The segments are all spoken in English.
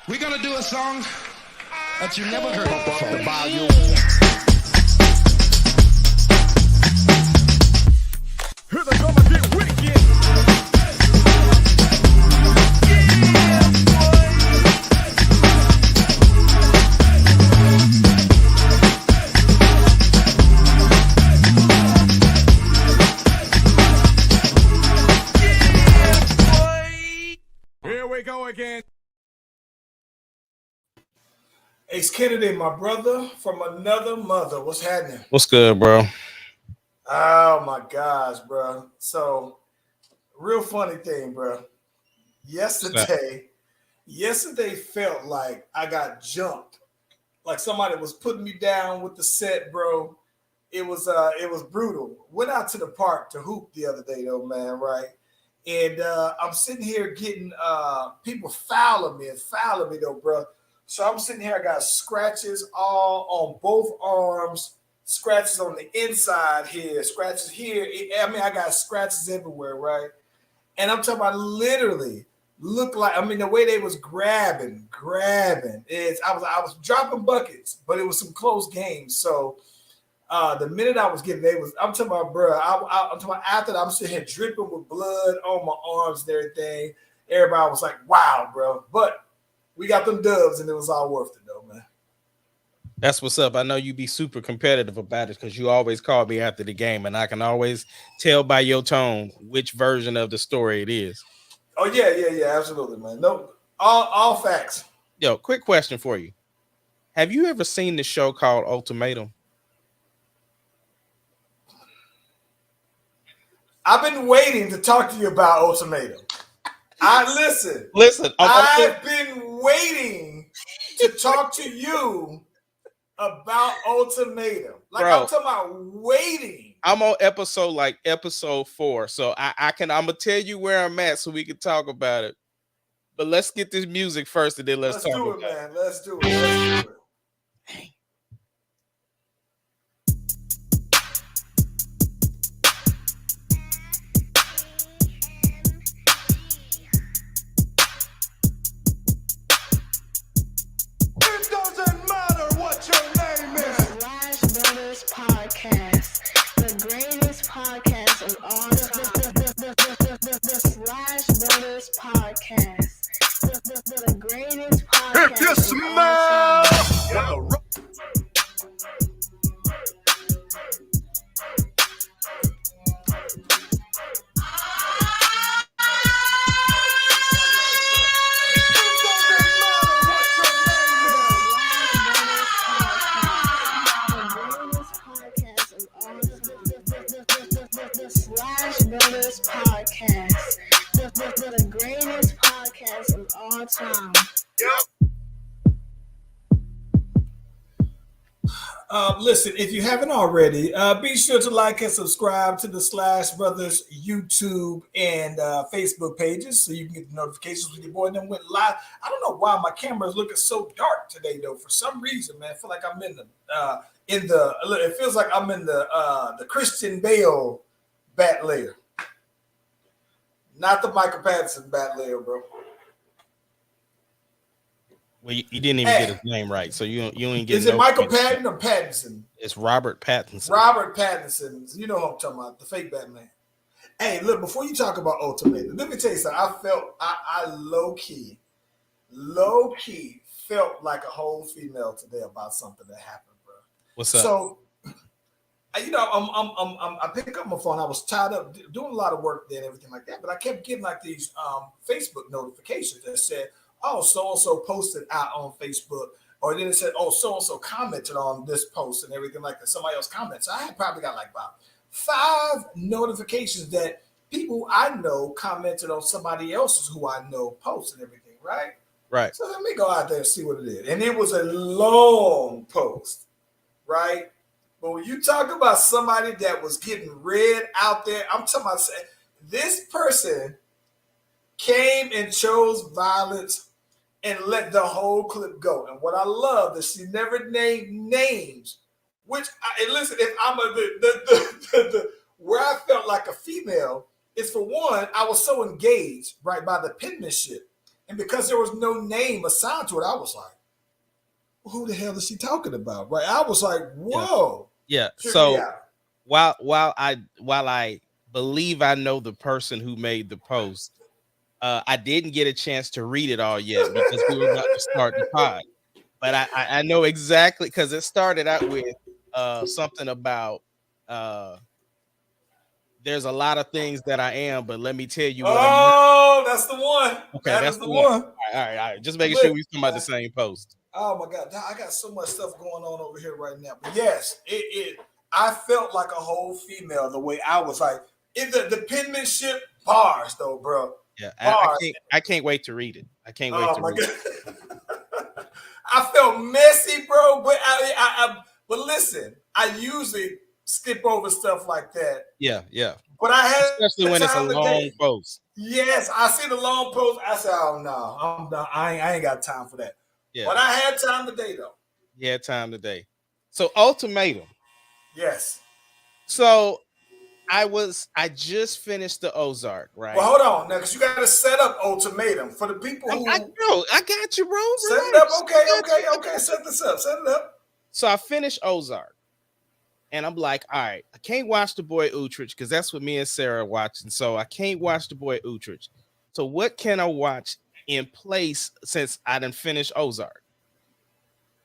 We're gonna do a song that you never heard before. The volume. Here they come and get wicked. Here we go again. Ace Kennedy, my brother from another mother. What's happening? What's good, bro? Oh my gosh, bro. So, real funny thing, bro. Yesterday felt like I got jumped. Like somebody was putting me down with the set, bro. It was brutal. Went out to the park to hoop the other day, though, man, right? And I'm sitting here getting people fouling me, though, bro. So I'm sitting here, I got scratches all on both arms, scratches on the inside here, scratches here. I got scratches everywhere, right? And I'm talking about literally look like, the way they was grabbing is I was dropping buckets, but it was some close games. So the minute I was getting, I'm talking about, bro, I'm talking about after that, I'm sitting here dripping with blood on my arms and everything. Everybody was like, wow, bro. But we got them dubs, and it was all worth it, though, man. That's what's up. I know you be super competitive about it because you always call me after the game, and I can always tell by your tone which version of the story it is. Oh, yeah, absolutely, man. No, all facts. Yo, quick question for you. Have you ever seen the show called Ultimatum? I've been waiting to talk to you about Ultimatum. Listen. I've been waiting to talk to you about Ultimatum. Like, bro, I'm talking about waiting. I'm on episode 4, so I'm gonna tell you where I'm at so we can talk about it. But let's get this music first, and then let's talk about it. Let's do it. If you smell the greatest podcast of all time. Listen, if you haven't already, be sure to like and subscribe to the Slash Brothers YouTube and Facebook pages so you can get the notifications when your boy and them went live. I don't know why my camera is looking so dark today, though. For some reason, man, I feel like I'm it feels like I'm in the Christian Bale bat layer, not the Michael Pattinson bat layer, bro. Well, you didn't even get his name right, so you ain't get. Is it Michael Patton or Pattinson? It's Robert Pattinson. Robert Pattinson. You know what I'm talking about, the fake Batman. Hey, look, before you talk about Ultimatum, let me tell you something. I low-key felt like a whole female today about something that happened, bro. What's up? So, I picked up my phone. I was tied up doing a lot of work there and everything like that, but I kept getting like these Facebook notifications that said, oh, so-and-so posted out on Facebook, or then it said, oh, so-and-so commented on this post and everything like that. Somebody else commented. So I had probably got like about 5 notifications that people I know commented on somebody else's who I know post and everything, right? Right. So let me go out there and see what it is. And it was a long post, right? But when you talk about somebody that was getting read out there, I'm talking about this person came and chose violence and let the whole clip go. And what I love is she never named names, which, and listen, if I'm where I felt like a female is, for one, I was so engaged, right, by the penmanship. And because there was no name assigned to it, I was like, who the hell is she talking about? Right? I was like, whoa. Yeah. Check So me out. while I believe I know the person who made the post, I didn't get a chance to read it all yet because we were about to start the pod. But I know exactly, because it started out with something about there's a lot of things that I am, but let me tell you what I'm not. Oh, that's the one. Okay, That that's is the the one. one. All right. Just making Look, sure we talking about the same post. Oh my God, I got so much stuff going on over here right now. But yes, I felt like a whole female the way I was like the penmanship bars though, bro. Yeah, Bars. I can't wait to read it. I can't wait Oh to my read it. God. I felt messy, bro. But but listen, I usually skip over stuff like that. Yeah. But I had Especially when it's a long post. Yes, I see the long post. I said, "Oh no, I'm done. I ain't got time for that." Yeah. But I had time today, though. Yeah, time today. So ultimatum. Yes. So I just finished the Ozark, right? Well, hold on now, because you got to set up ultimatum for the people who. I got you, bro. Set it up. Okay. Set this up. Set it up. So I finished Ozark, and I'm like, all right, I can't watch the boy Utrecht because that's what me and Sarah are watching. So I can't watch the boy Utrecht. So what can I watch in place since I didn't finish Ozark?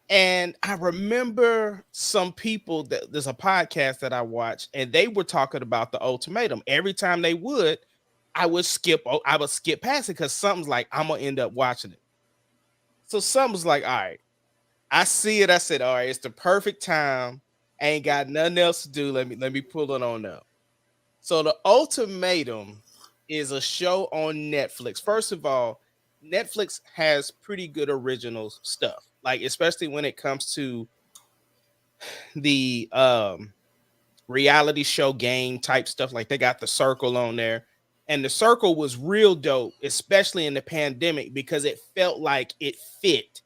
And I remember some people that there's a podcast that I watch, and they were talking about the ultimatum. Every time they would, I would skip past it because something's like, I'm gonna end up watching it. So something's like, all right, I see it. I said, all right, it's the perfect time. I ain't got nothing else to do. Let me pull it on up. So the ultimatum is a show on Netflix. First of all, Netflix has pretty good original stuff, like especially when it comes to the reality show game type stuff. Like they got The Circle on there, and The Circle was real dope, especially in the pandemic, because it felt like it fit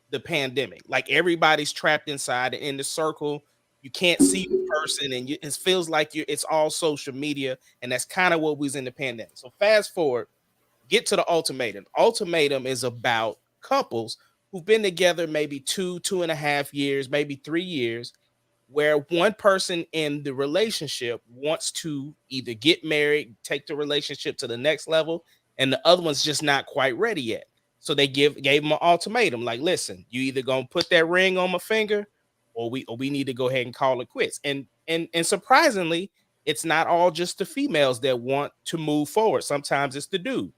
the pandemic. Like everybody's trapped inside in the circle. You can't see the person, and it feels like it's all social media, and that's kind of what was in the pandemic. So fast forward, get to the ultimatum. Ultimatum is about couples who've been together maybe 2.5 years, maybe 3 years, where one person in the relationship wants to either get married, take the relationship to the next level, and the other one's just not quite ready yet. So they gave them an ultimatum, like, listen, you either gonna put that ring on my finger, or we need to go ahead and call it quits. And surprisingly, it's not all just the females that want to move forward. Sometimes it's the dude.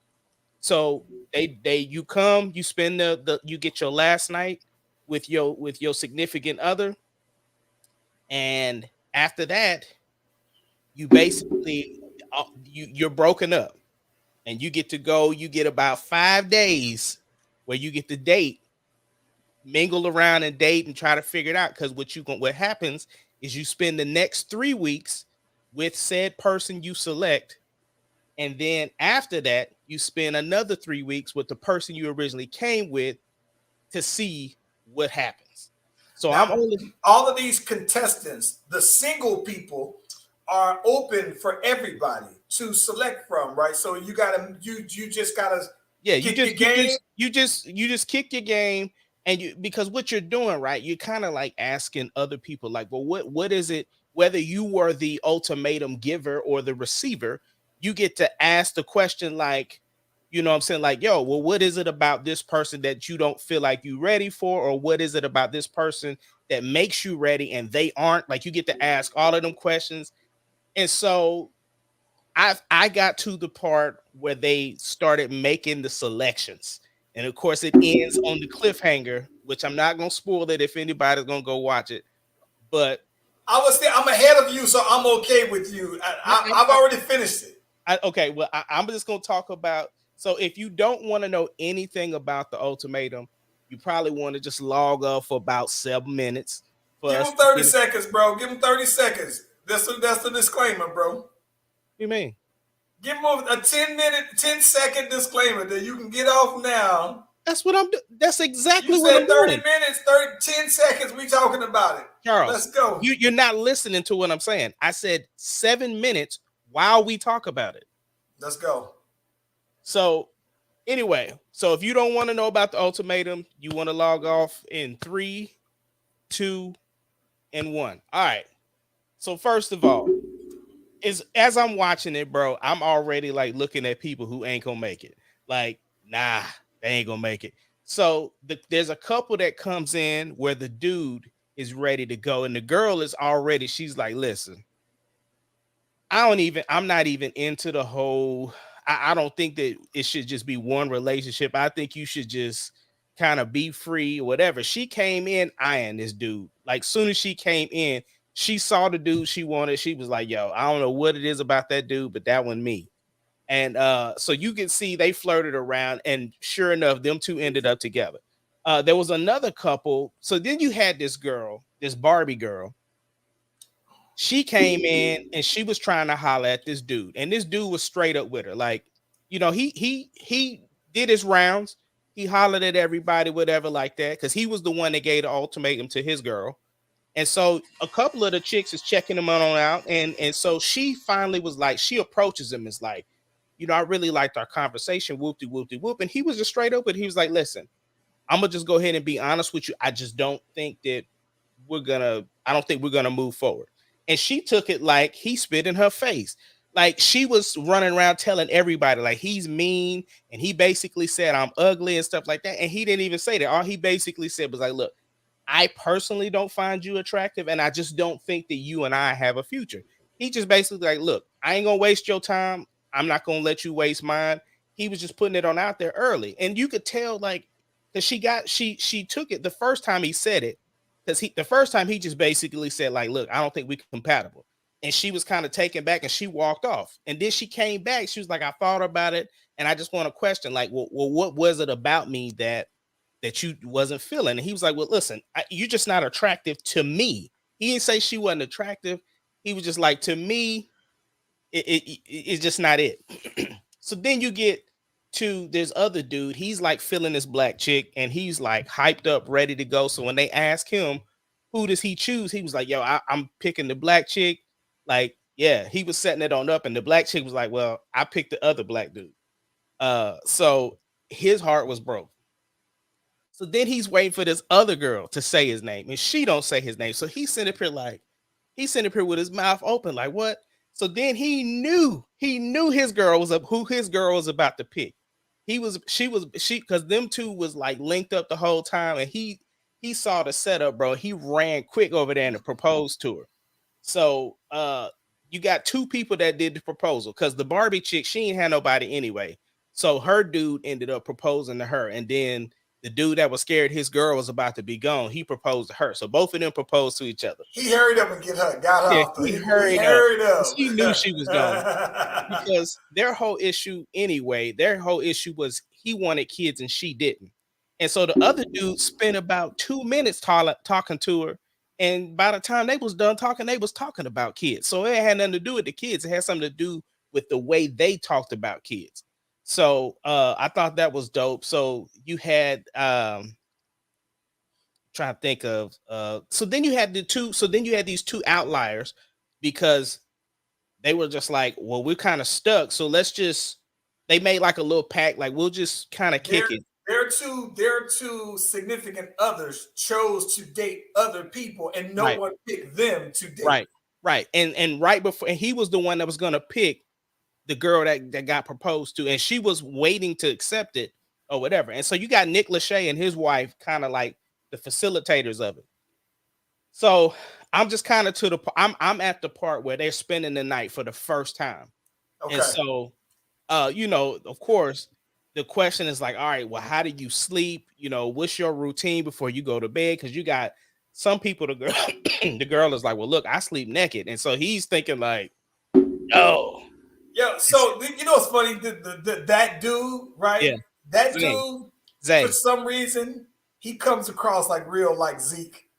So you come, you spend you get your last night with your significant other, and after that, you basically you're broken up, and you get to go. You get about 5 days where you get to date, mingle around and date and try to figure it out. Because what happens is you spend the next 3 weeks with said person you select, and then after that, you spend another 3 weeks with the person you originally came with to see what happens. So now, all of these contestants, the single people, are open for everybody to select from, right? So you just gotta you just kick your game, and because what you're doing, right? You're kind of like asking other people, like, well, what is it? Whether you were the ultimatum giver or the receiver, you get to ask the question, like, you know what I'm saying? Like, yo, well, what is it about this person that you don't feel like you're ready for? Or what is it about this person that makes you ready and they aren't? Like, you get to ask all of them questions. And so I got to the part where they started making the selections. And of course, it ends on the cliffhanger, which I'm not going to spoil it if anybody's going to go watch it. But I'm ahead of you, so I'm okay with you. I've already finished it. I'm just going to talk about. So if you don't want to know anything about the ultimatum, you probably want to just log off for about 7 minutes. Give them 30 seconds, bro. Give them 30 seconds. That's the disclaimer, bro. What do you mean? Give them a 10-second disclaimer that you can get off now. That's what I'm doing. That's exactly you what said I'm doing. 30 minutes, 10 seconds. We talking about it. Charles, let's go. You're not listening to what I'm saying. I said 7 minutes while we talk about it. Let's go. So Anyway, so if you don't want to know about the ultimatum, you want to log off in 3, 2, and 1. All right. So first of all, as I'm watching it, bro, I'm already like looking at people who ain't gonna make it. Like, nah, they ain't gonna make it. So there's a couple that comes in where the dude is ready to go, and the girl is already. She's like, listen, I'm not even into the whole. I don't think that it should just be one relationship. I think you should just kind of be free or whatever. She came in eyeing this dude. Like, soon as she came in, she saw the dude she wanted. She was like, yo, I don't know what it is about that dude, but that one me. And so you can see they flirted around, and sure enough, them two ended up together. There was another couple. So then you had this girl, this Barbie girl. She came in and she was trying to holler at this dude, and this dude was straight up with her. Like, he did his rounds. He hollered at everybody, whatever, like that, because he was the one that gave the ultimatum to his girl. And so a couple of the chicks is checking him on out, and so she finally was like, she approaches him, is like, I really liked our conversation, whoop-de whoop-de whoop. And he was just straight up, but he was like, listen, I'm gonna just go ahead and be honest with you. I just don't think that I don't think we're gonna move forward. And she took it like he spit in her face. Like, she was running around telling everybody like he's mean, and he basically said I'm ugly and stuff like that. And he didn't even say that. All he basically said was like, look, I personally don't find you attractive, and I just don't think that you and I have a future. He just basically like, look, I ain't gonna waste your time. I'm not gonna let you waste mine. He was just putting it on out there early. And you could tell, like, that she took it the first time he said it. Because the first time he just basically said, like, look, I don't think we're compatible. And she was kind of taken back, and she walked off. And then she came back. She was like, I thought about it, and I just want to question, like, well, what was it about me that you wasn't feeling? And he was like, well, listen, you're just not attractive to me. He didn't say she wasn't attractive. He was just like, to me, it's just not it. So then you get to this other dude. He's like feeling this black chick, and he's like hyped up, ready to go. So when they ask him, who does he choose? He was like, yo, I'm picking the black chick. Like, yeah, he was setting it on up, and the black chick was like, well, I picked the other black dude. So his heart was broke. So then he's waiting for this other girl to say his name, and she don't say his name. So he's sitting up here with his mouth open, like, what? So then he knew his girl was who his girl was about to pick. Because them two was like linked up the whole time, and he saw the setup, bro. He ran quick over there and proposed to her. So you got two people that did the proposal, because the Barbie chick, she ain't had nobody anyway. So her dude ended up proposing to her, and then the dude that was scared his girl was about to be gone, he proposed to her. So both of them proposed to each other. He hurried up and got her off. He hurried up. She knew she was gone, because their whole issue was he wanted kids and she didn't. And so the other dude spent about 2 minutes talking to her. And by the time they was done talking, they was talking about kids. So it had nothing to do with the kids. It had something to do with the way they talked about kids. So I thought that was dope. So you had trying to think of so then you had these two outliers, because they were just like, well, we're kind of stuck. So they made like a little pact, like, we'll just kind of kick it. Their two significant others chose to date other people, and no one picked them to date. Right. And right before, and he was the one that was gonna pick the girl that got proposed to, and she was waiting to accept it or whatever. And so you got Nick Lachey and his wife kind of like the facilitators of it. So I'm just kind of I'm at the part where they're spending the night for the first time. Okay. And so of course, the question is like, all right, well, how do you sleep? What's your routine before you go to bed? Because you got some people, the girl is like, well, look, I sleep naked. And so he's thinking like, oh. Yo, so what's funny? That dude, right? Yeah. That dude, Zay. For some reason, he comes across like real like Zeke.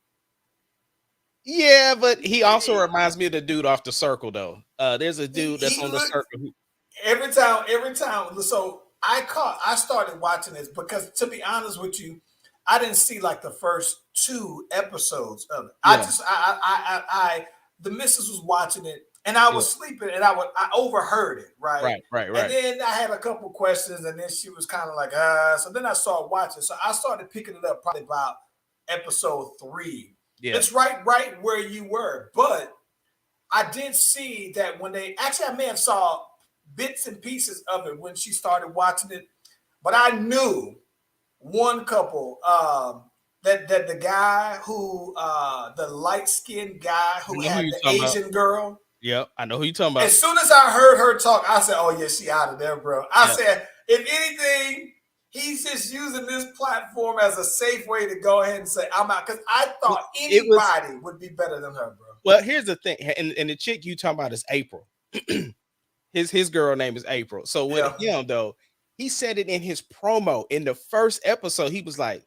Yeah, but he also reminds me of the dude off The Circle, though. There's a dude that's on The Circle. Every time. So I started watching this because, to be honest with you, I didn't see like the first 2 episodes of it. Yeah. The missus was watching it, And I was sleeping, and I overheard it, right? Right. And then I had a couple questions, and then she was kind of like, So then I started watching. So I started picking it up probably about episode 3. Yeah. It's right where you were. But I did see that when I may have saw bits and pieces of it when she started watching it. But I knew one couple, that the guy who, the light-skinned guy who had the Asian girl. Yep, I know who you're talking about. As soon as I heard her talk, I said, "Oh yeah, she out of there, bro." I said, if anything, he's just using this platform as a safe way to go ahead and say, "I'm out," because I thought anybody would be better than her, bro. Well, here's the thing, and the chick you talking about is April. his girl name is April. So with him though, he said it in his promo in the first episode. He was like,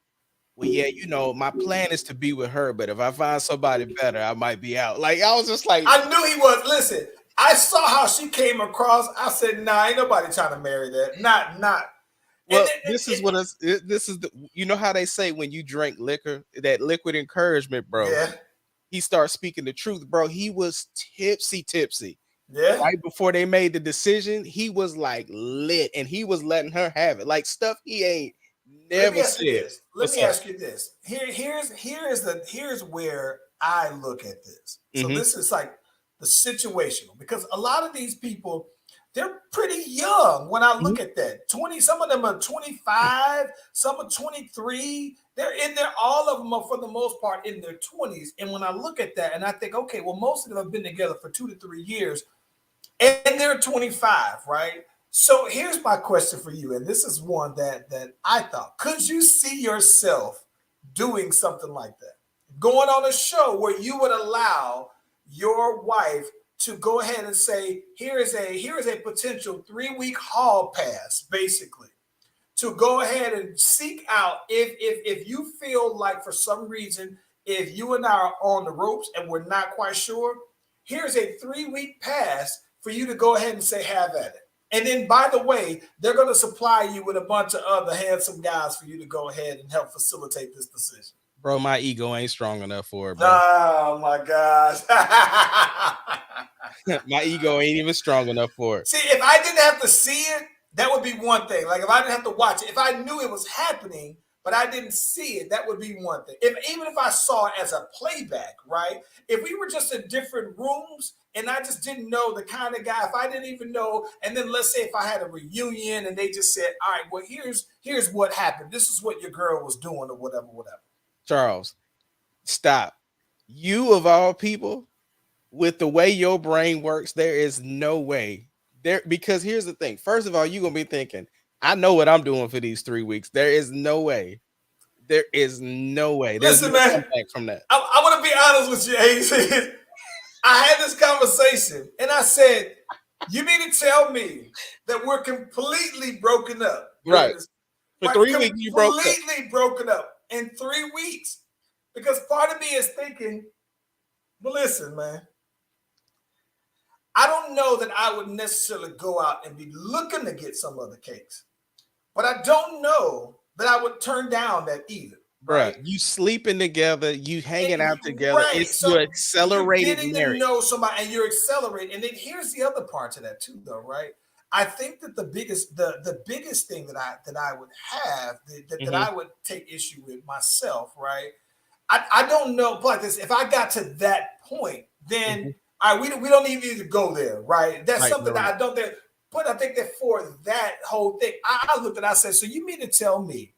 well, yeah, my plan is to be with her, but if I find somebody better, I might be out. Like, I was just like, I knew he was. Listen, I saw how she came across. I said, nah, ain't nobody trying to marry that. Not. Well, this is the how they say when you drink liquor, that liquid encouragement, bro. Yeah. He starts speaking the truth, bro. He was tipsy. Yeah. Right before they made the decision, he was like lit, and he was letting her have it, like stuff he ain't never said. Let me ask you this. Here's where I look at this. So this is like the situational, because a lot of these people, they're pretty young when I look at that. 20, some of them are 25, some are 23. They're in there, all of them are for the most part in their 20s. And when I look at that and I think, okay, well, most of them have been together for 2 to 3 years and they're 25, right? So here's my question for you, and this is one that I thought. Could you see yourself doing something like that? Going on a show where you would allow your wife to go ahead and say, here is a potential 3-week hall pass, basically, to go ahead and seek out if you feel like for some reason, if you and I are on the ropes and we're not quite sure, here's a 3-week pass for you to go ahead and say, have at it. And then, by the way, they're going to supply you with a bunch of other handsome guys for you to go ahead and help facilitate this decision. Bro, my ego ain't strong enough for it, bro. Oh, my gosh. My ego ain't even strong enough for it. See, if I didn't have to see it, that would be one thing. Like, if I didn't have to watch it, if I knew it was happening, but I didn't see it, that would be one thing. Even if I saw it as a playback, right? If we were just in different rooms and I just didn't know the kind of guy, if I didn't even know, and then let's say if I had a reunion and they just said, all right, well, here's what happened. This is what your girl was doing or whatever. Charles, stop. You of all people, with the way your brain works, there is no way there, because here's the thing. First of all, you're going to be thinking, I know what I'm doing for these 3 weeks. There is no way. There's Listen, no man, comeback from that. I want to be honest with you, AC. I had this conversation and I said, you mean to tell me that we're completely broken up? Right. For 3 weeks, you broke up. Completely broken up in 3 weeks. Because part of me is thinking, well, listen, man, I don't know that I would necessarily go out and be looking to get some other cakes. But I don't know that I would turn down that either. Right. You sleeping together, you hanging out together. Right. It's your accelerated you're getting marriage. to know somebody and you're accelerating. And then here's the other part to that too, though, right? I think that the biggest thing that I would have that I would take issue with myself, right? I don't know, but if I got to that point, then we don't even need to go there, right? That's something that I don't think. But I think that for that whole thing, I looked at it, I said, so you mean to tell me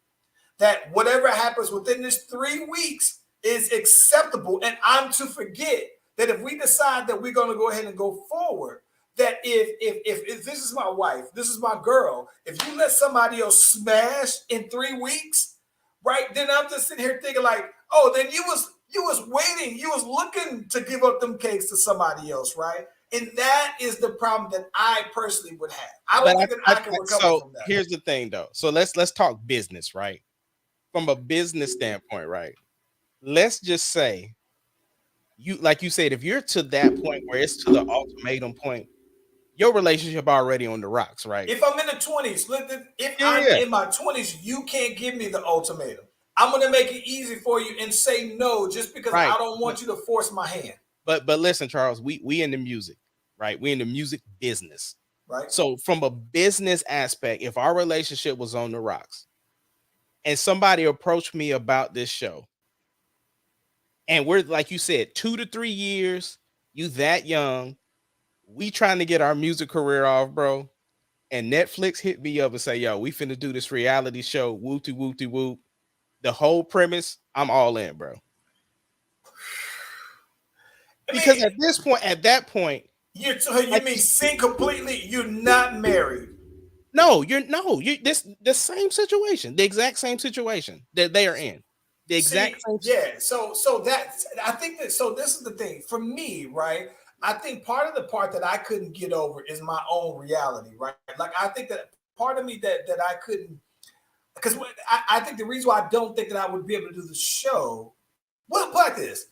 that whatever happens within this 3 weeks is acceptable, and I'm to forget that if we decide that we're going to go ahead and go forward, that if this is my wife, this is my girl, if you let somebody else smash in 3 weeks, right, then I'm just sitting here thinking like, oh, then you was waiting, you was looking to give up them cakes to somebody else, right? And that is the problem that I personally would have. I don't think that I can recover from that. Here's the thing, though. So let's talk business, right? From a business standpoint, right? Let's just say like you said, if you're to that point where it's to the ultimatum point, your relationship already on the rocks, right? If I'm in the 20s, I'm in my 20s, you can't give me the ultimatum. I'm going to make it easy for you and say no just because I don't want you to force my hand. But listen, Charles, we in the music, right? We're in the music business. Right. So from a business aspect, if our relationship was on the rocks and somebody approached me about this show, and we're, like you said, 2 to 3 years, you that young, we trying to get our music career off, bro. And Netflix hit me up and say, yo, we finna do this reality show, whoopty whoopty whoop. The whole premise, I'm all in, bro. Because at that point, you like mean sing completely? You're not married. you're this the same situation, the exact same situation that they are in. The exact same. Yeah. So that's, I think that, so this is the thing for me, right? I think part of the part that I couldn't get over is my own reality, right? Like I think that part of me that I couldn't, because I think the reason why I don't think that I would be able to do the show, well, like this,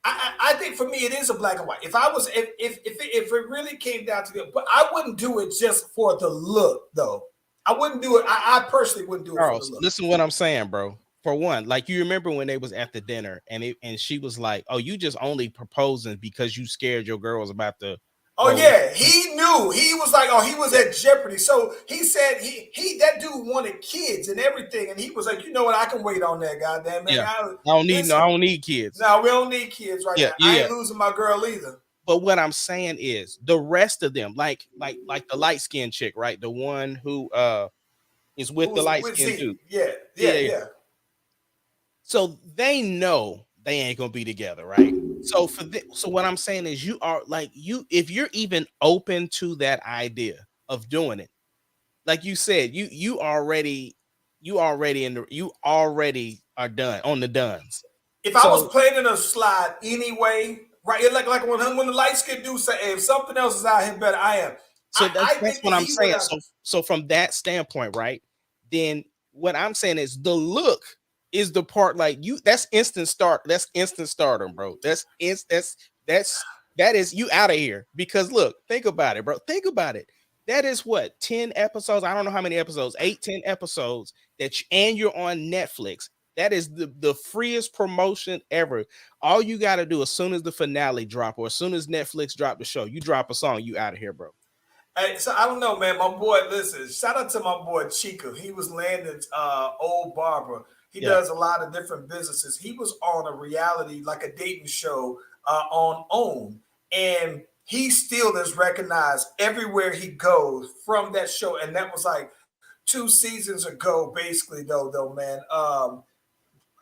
I think for me it is a black and white. If it really came down to it, but I wouldn't do it just for the look, though. I wouldn't do it. I personally wouldn't do it Charles, for the look. listen to what I'm saying, bro. For one, like you remember when they was at the dinner and she was like, "Oh, you just only proposing because you scared your girl was about to." Oh yeah, he knew. He was like, oh, he was at jeopardy. So he said he that dude wanted kids and everything, and he was like, you know what, I can wait on that, goddamn man. Yeah. I don't need kids. No, we don't need kids right now. I ain't losing my girl either. But what I'm saying is the rest of them, like the light skinned chick, right? The one who is with the light skinned dude. Yeah. So they know they ain't gonna be together, right? So so what I'm saying is you are like if you're even open to that idea of doing it, like you said, you already are done on the duns. If I was planning a slide anyway, right? Like when the light skin dude say, hey, if something else is out here better, I am. So that's what I'm saying. So from that standpoint, right? Then what I'm saying is the look is the part, like that's instant stardom, bro. That is you out of here. Because look, think about it, bro. Think about it. That is what 10 episodes. I don't know how many episodes, 8-10 episodes and you're on Netflix. That is the freest promotion ever. All you got to do as soon as the finale drop or as soon as Netflix drop the show, you drop a song, you out of here, bro. Hey, so I don't know, man. My boy, listen, shout out to my boy Chica. He was Landon's old barber. He does a lot of different businesses. He was on a reality, like a dating show on OWN. And he still is recognized everywhere he goes from that show. And that was like 2 seasons ago, basically, though, man.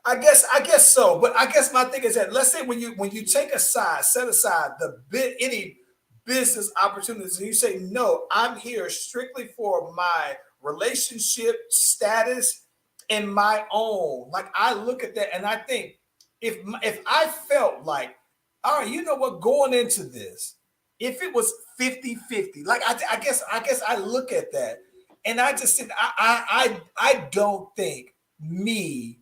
I guess so. But I guess my thing is that, let's say when you set aside any business opportunities, and you say, no, I'm here strictly for my relationship status and my own. Like I look at that and I think if I felt like, all right, you know what, going into this, if it was 50-50, like I guess I look at that and I just said, I don't think me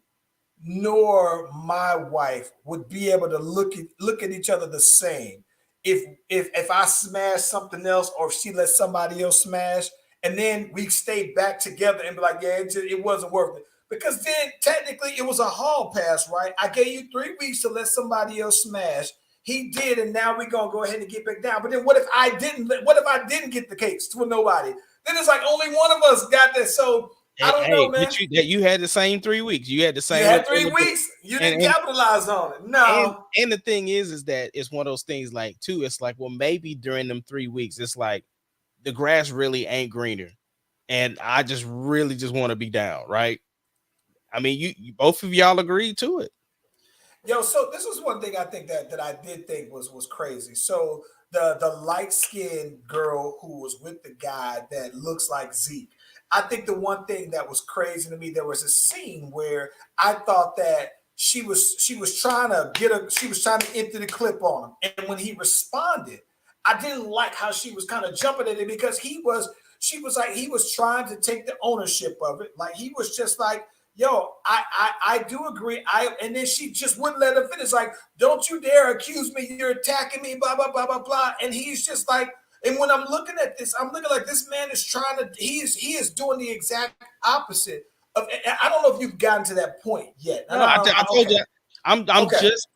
nor my wife would be able to look at each other the same if I smash something else or if she let somebody else smash, and then we stay back together and be like, yeah, it wasn't worth it. Because then technically it was a hall pass, right? I gave you 3 weeks to let somebody else smash. He did, and now we're gonna go ahead and get back down. But then what if I didn't get the case to nobody? Then it's like only one of us got that. So I don't know, man. You had the same 3 weeks. You had the same. You had 3 weeks. You didn't capitalize on it. No. And the thing is that it's one of those things. Like, too, it's like, well, maybe during them 3 weeks, it's like the grass really ain't greener, and I just really just want to be down, right? I mean, you both of y'all agreed to it. Yo, so this was one thing I think that I did think was crazy. So the light-skinned girl who was with the guy that looks like Zeke. I think the one thing that was crazy to me, there was a scene where I thought that she was trying to empty the clip on him. And when he responded, I didn't like how she was kind of jumping at it because he was trying to take the ownership of it. Like he was just like, yo, I do agree. And then she just wouldn't let him finish. Like, don't you dare accuse me. You're attacking me, blah, blah, blah, blah, blah. And he's just like, and when I'm looking at this, I'm looking like this man is he is doing the exact opposite of, I don't know if you've gotten to that point yet. I told you,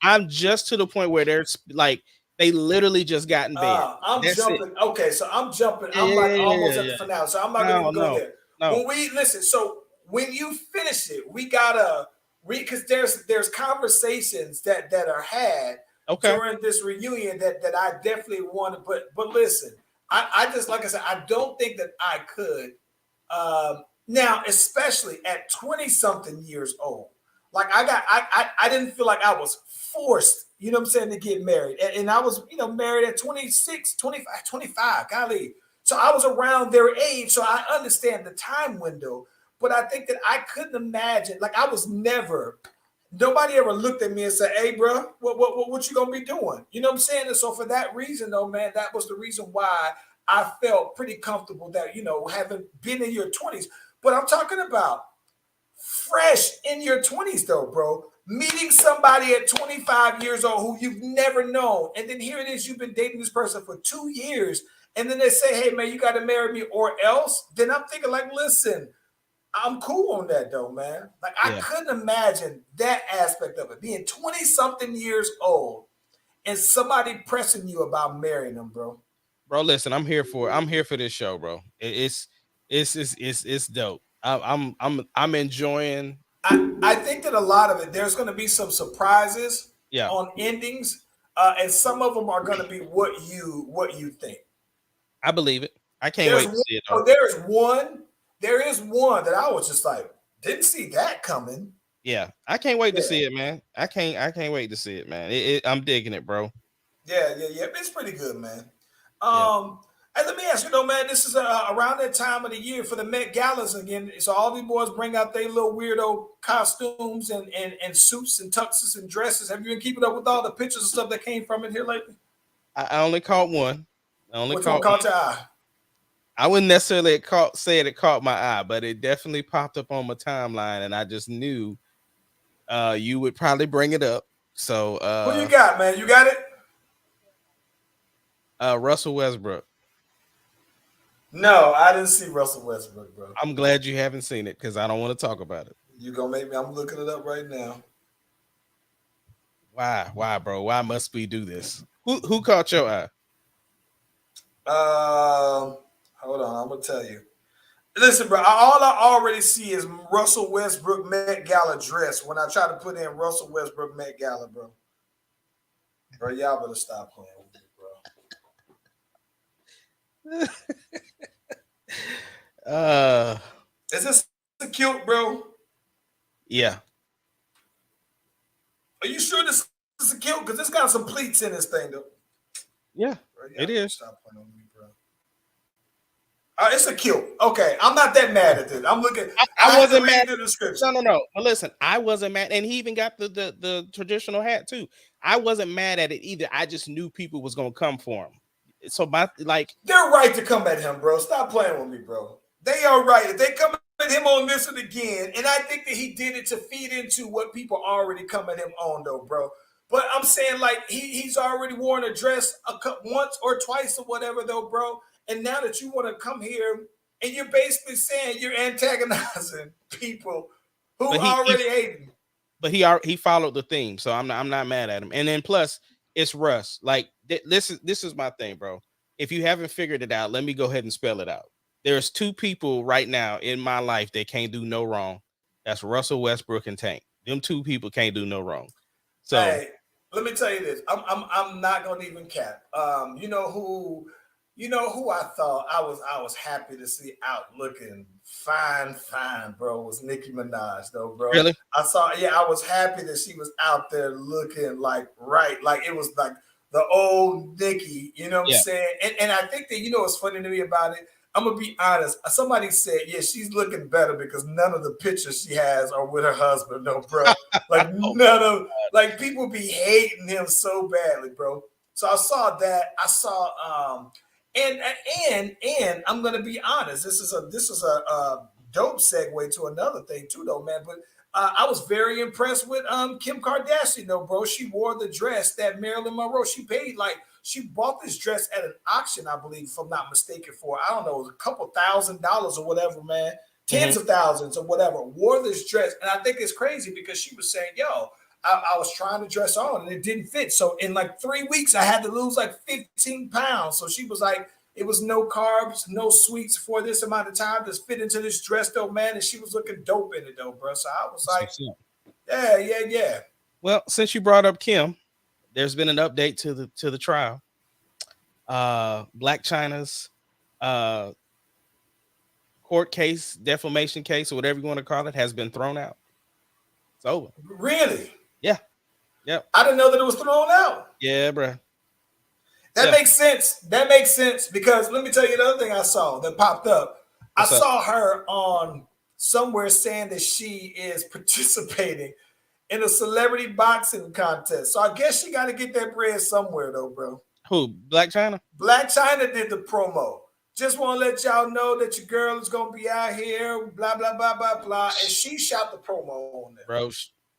I'm just to the point where there's like They literally just got in bed. I'm That's it. jumping. Okay, so I'm jumping. Yeah, I'm like almost yeah, at yeah. the finale, so I'm not gonna even go there. No. When we listen, so when you finish it, we gotta because there's conversations that are had Okay. during this reunion that I definitely want to put. But listen, I just like I said, I don't think that I could. Now, especially at 20 something years old, like I didn't feel like I was forced, you know what I'm saying, to get married. And I was, married at 26, 25, 25, golly. So I was around their age. So I understand the time window, but I think that I couldn't imagine, like I was never, nobody ever looked at me and said, hey, bro, what you gonna be doing? You know what I'm saying? And so for that reason, though, man, that was the reason why I felt pretty comfortable that, having been in your 20s. But I'm talking about fresh in your 20s, though, bro. Meeting somebody at 25 years old who you've never known. And then here it is, you've been dating this person for 2 years. And then they say, hey, man, you got to marry me or else. Then I'm thinking like, listen, I'm cool on that, though, man. Like, I couldn't imagine that aspect of it. Being 20 something years old and somebody pressing you about marrying them, bro. Bro, listen, I'm here for this show, bro. It's dope. I'm enjoying. I think that a lot of it, there's going to be some surprises Yeah. on endings, and some of them are going to be what you think. I believe it. I can't wait to see it. Though. There is one that I was just like, didn't see that coming. Yeah, I can't wait to see it, man. I can't wait to see it, man. I'm digging it, bro. Yeah. It's pretty good, man. And let me ask you though, man, this is around that time of the year for the Met Galas again. So all these boys bring out their little weirdo costumes and suits and tuxes and dresses. Have you been keeping up with all the pictures and stuff that came from it here lately? I only caught one. Which one caught your eye? I wouldn't necessarily say it caught my eye, but it definitely popped up on my timeline, and I just knew you would probably bring it up. So who you got, man? You got it? Russell Westbrook. No, I didn't see Russell Westbrook, bro. I'm glad you haven't seen it because I don't want to talk about it. You gonna make me? I'm looking it up right now. Why, bro? Why must we do this? Who caught your eye? Hold on, I'm gonna tell you. Listen, bro. All I already see is Russell Westbrook Met Gala dress. When I try to put in Russell Westbrook Met Gala, bro. Bro, y'all better stop playing with me, bro. Is this cute, bro? Yeah. Are you sure this is cute? Because it's got some pleats in this thing, though. Yeah, bro, it is. Stop playing with me, bro. It's a cute. Okay, I'm not that mad at this. I'm looking. I wasn't mad at the description. No. But listen, I wasn't mad, and he even got the traditional hat too. I wasn't mad at it either. I just knew people was gonna come for him. So they're right to come at him, bro. Stop playing with me, bro. They are right. If they come at him on this and again, and I think that he did it to feed into what people already come at him on, though, bro. But I'm saying, like, he's already worn a dress once or twice or whatever, though, bro. And now that you want to come here and you're basically saying you're antagonizing people who already hate him. But he followed the theme, so I'm not mad at him. And then plus, it's Russ. Like this is my thing, bro. If you haven't figured it out, let me go ahead and spell it out. There's two people right now in my life that can't do no wrong. That's Russell Westbrook and Tank. Them two people can't do no wrong. So hey, let me tell you this. I'm not gonna even cap. You know who I thought I was happy to see out looking fine, bro, was Nicki Minaj, though, bro. Really? I was happy that she was out there looking like right, like it was like the old Nicki, you know what I'm saying? And I think that, what's funny to me about it, I'm gonna be honest. Somebody said, yeah, she's looking better because none of the pictures she has are with her husband, though, bro. Like like people be hating him so badly, bro. So I saw that. I saw and I'm gonna be honest. This is a dope segue to another thing too, though, man. But I was very impressed with Kim Kardashian, though, bro. She wore the dress that Marilyn Monroe. She bought this dress at an auction, I believe, if I'm not mistaken, for I don't know, a couple $1,000s or whatever, man. Tens of thousands or whatever. Wore this dress, and I think it's crazy because she was saying, "Yo, I was trying to dress on and it didn't fit. So in like 3 weeks, I had to lose like 15 pounds. So she was like, it was no carbs, no sweets for this amount of time to fit into this dress though, man. And she was looking dope in it though, bro. So I was like, yeah. Well, since you brought up Kim, there's been an update to the trial. Black China's court case, defamation case, or whatever you want to call it, has been thrown out. It's over. Really? Yeah. Yep. I didn't know that it was thrown out. Yeah, bro. That makes sense. That makes sense because let me tell you the other thing I saw that popped up. What's I up? saw her on somewhere saying that she is participating in a celebrity boxing contest. So I guess she got to get that bread somewhere though, bro. Who? Black China? Black China did the promo. Just want to let y'all know that your girl is going to be out here, blah, blah, blah, blah, blah. And she shot the promo on there. Bro,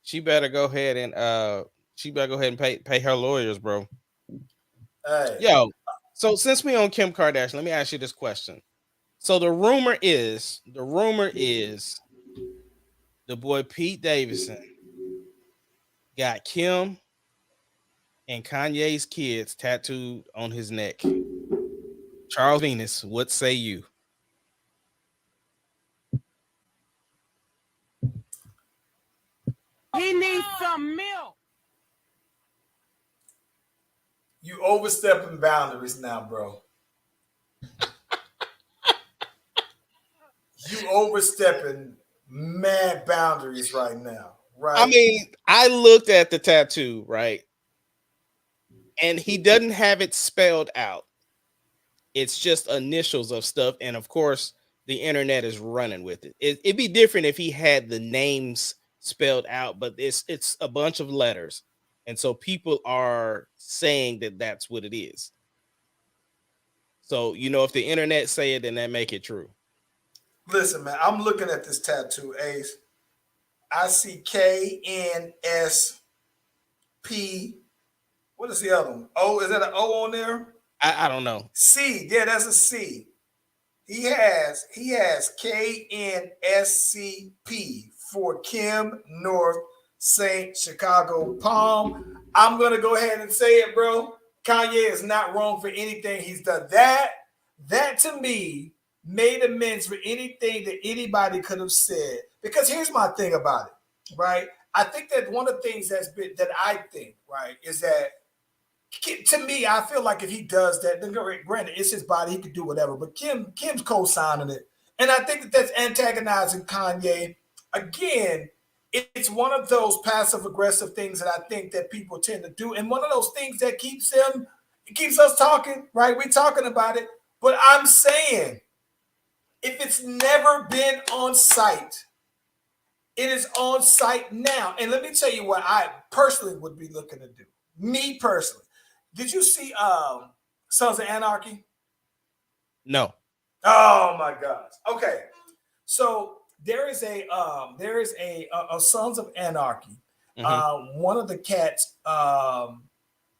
she better go ahead and pay her lawyers, bro. Hey. Yo, so since we on Kim Kardashian, let me ask you this question. So the rumor is the boy Pete Davidson got Kim and Kanye's kids tattooed on his neck. Charles Venus, what say you? He needs some milk. You overstepping boundaries now, bro. You overstepping mad boundaries right now, right? I mean, I looked at the tattoo, right? And he doesn't have it spelled out. It's just initials of stuff. And of course, the internet is running with it. It'd be different if he had the names spelled out, but it's a bunch of letters. And so people are saying that that's what it is. So, if the internet say it, then that make it true. Listen, man, I'm looking at this tattoo, Ace. I see KNSP. What is the other one? O, is that an O on there? I don't know. C, yeah, that's a C. He has KNSCP for Kim North St. Chicago Palm. I'm gonna go ahead and say it, bro. Kanye is not wrong for anything he's done. That to me made amends for anything that anybody could have said. Because here's my thing about it, right? I think that one of the things that I think, right, is that to me, I feel like if he does that, then granted, it's his body, he can do whatever. But Kim's co-signing it. And I think that's antagonizing Kanye. Again, it's one of those passive-aggressive things that I think that people tend to do. And one of those things that keeps us talking, right? We're talking about it. But I'm saying, if it's never been on site, it is on site now. And let me tell you what I personally would be looking to do. Me personally. Did you see Sons of Anarchy? No. Oh my gosh. Okay. So there is a Sons of Anarchy. Mm-hmm. One of the cats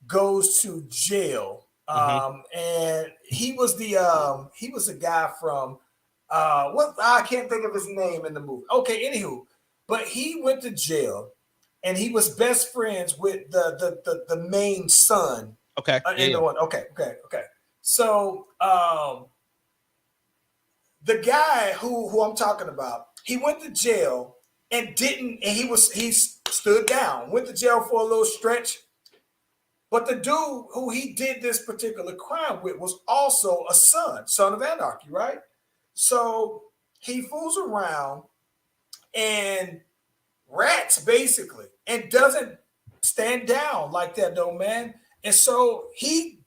goes to jail. And he was the guy from what I can't think of his name in the movie. Okay, anywho, but he went to jail and he was best friends with the main son. Okay. Okay. So the guy who I'm talking about, he went to jail and he stood down, went to jail for a little stretch. But the dude who he did this particular crime with was also a son of Anarchy, right? So he fools around and rats basically and doesn't stand down like that though, man. And so he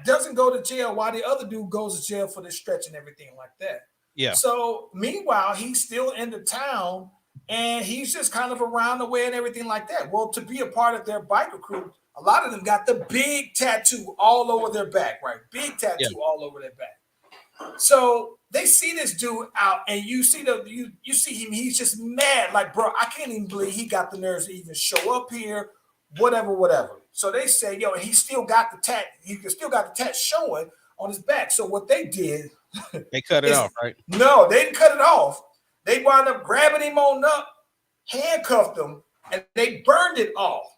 doesn't go to jail while the other dude goes to jail for this stretch and everything like that. Yeah. So meanwhile, he's still in the town and he's just kind of around the way and everything like that. Well, to be a part of their biker crew, a lot of them got the big tattoo all over their back, right? Big tattoo all over their back. So they see this dude out and you see him, he's just mad. Like, bro, I can't even believe he got the nerves to even show up here, whatever. So they say, yo, and he still got the tat showing on his back. So what they did, they cut it off, right? No, they didn't cut it off. They wound up grabbing him on up, handcuffed him, and they burned it off.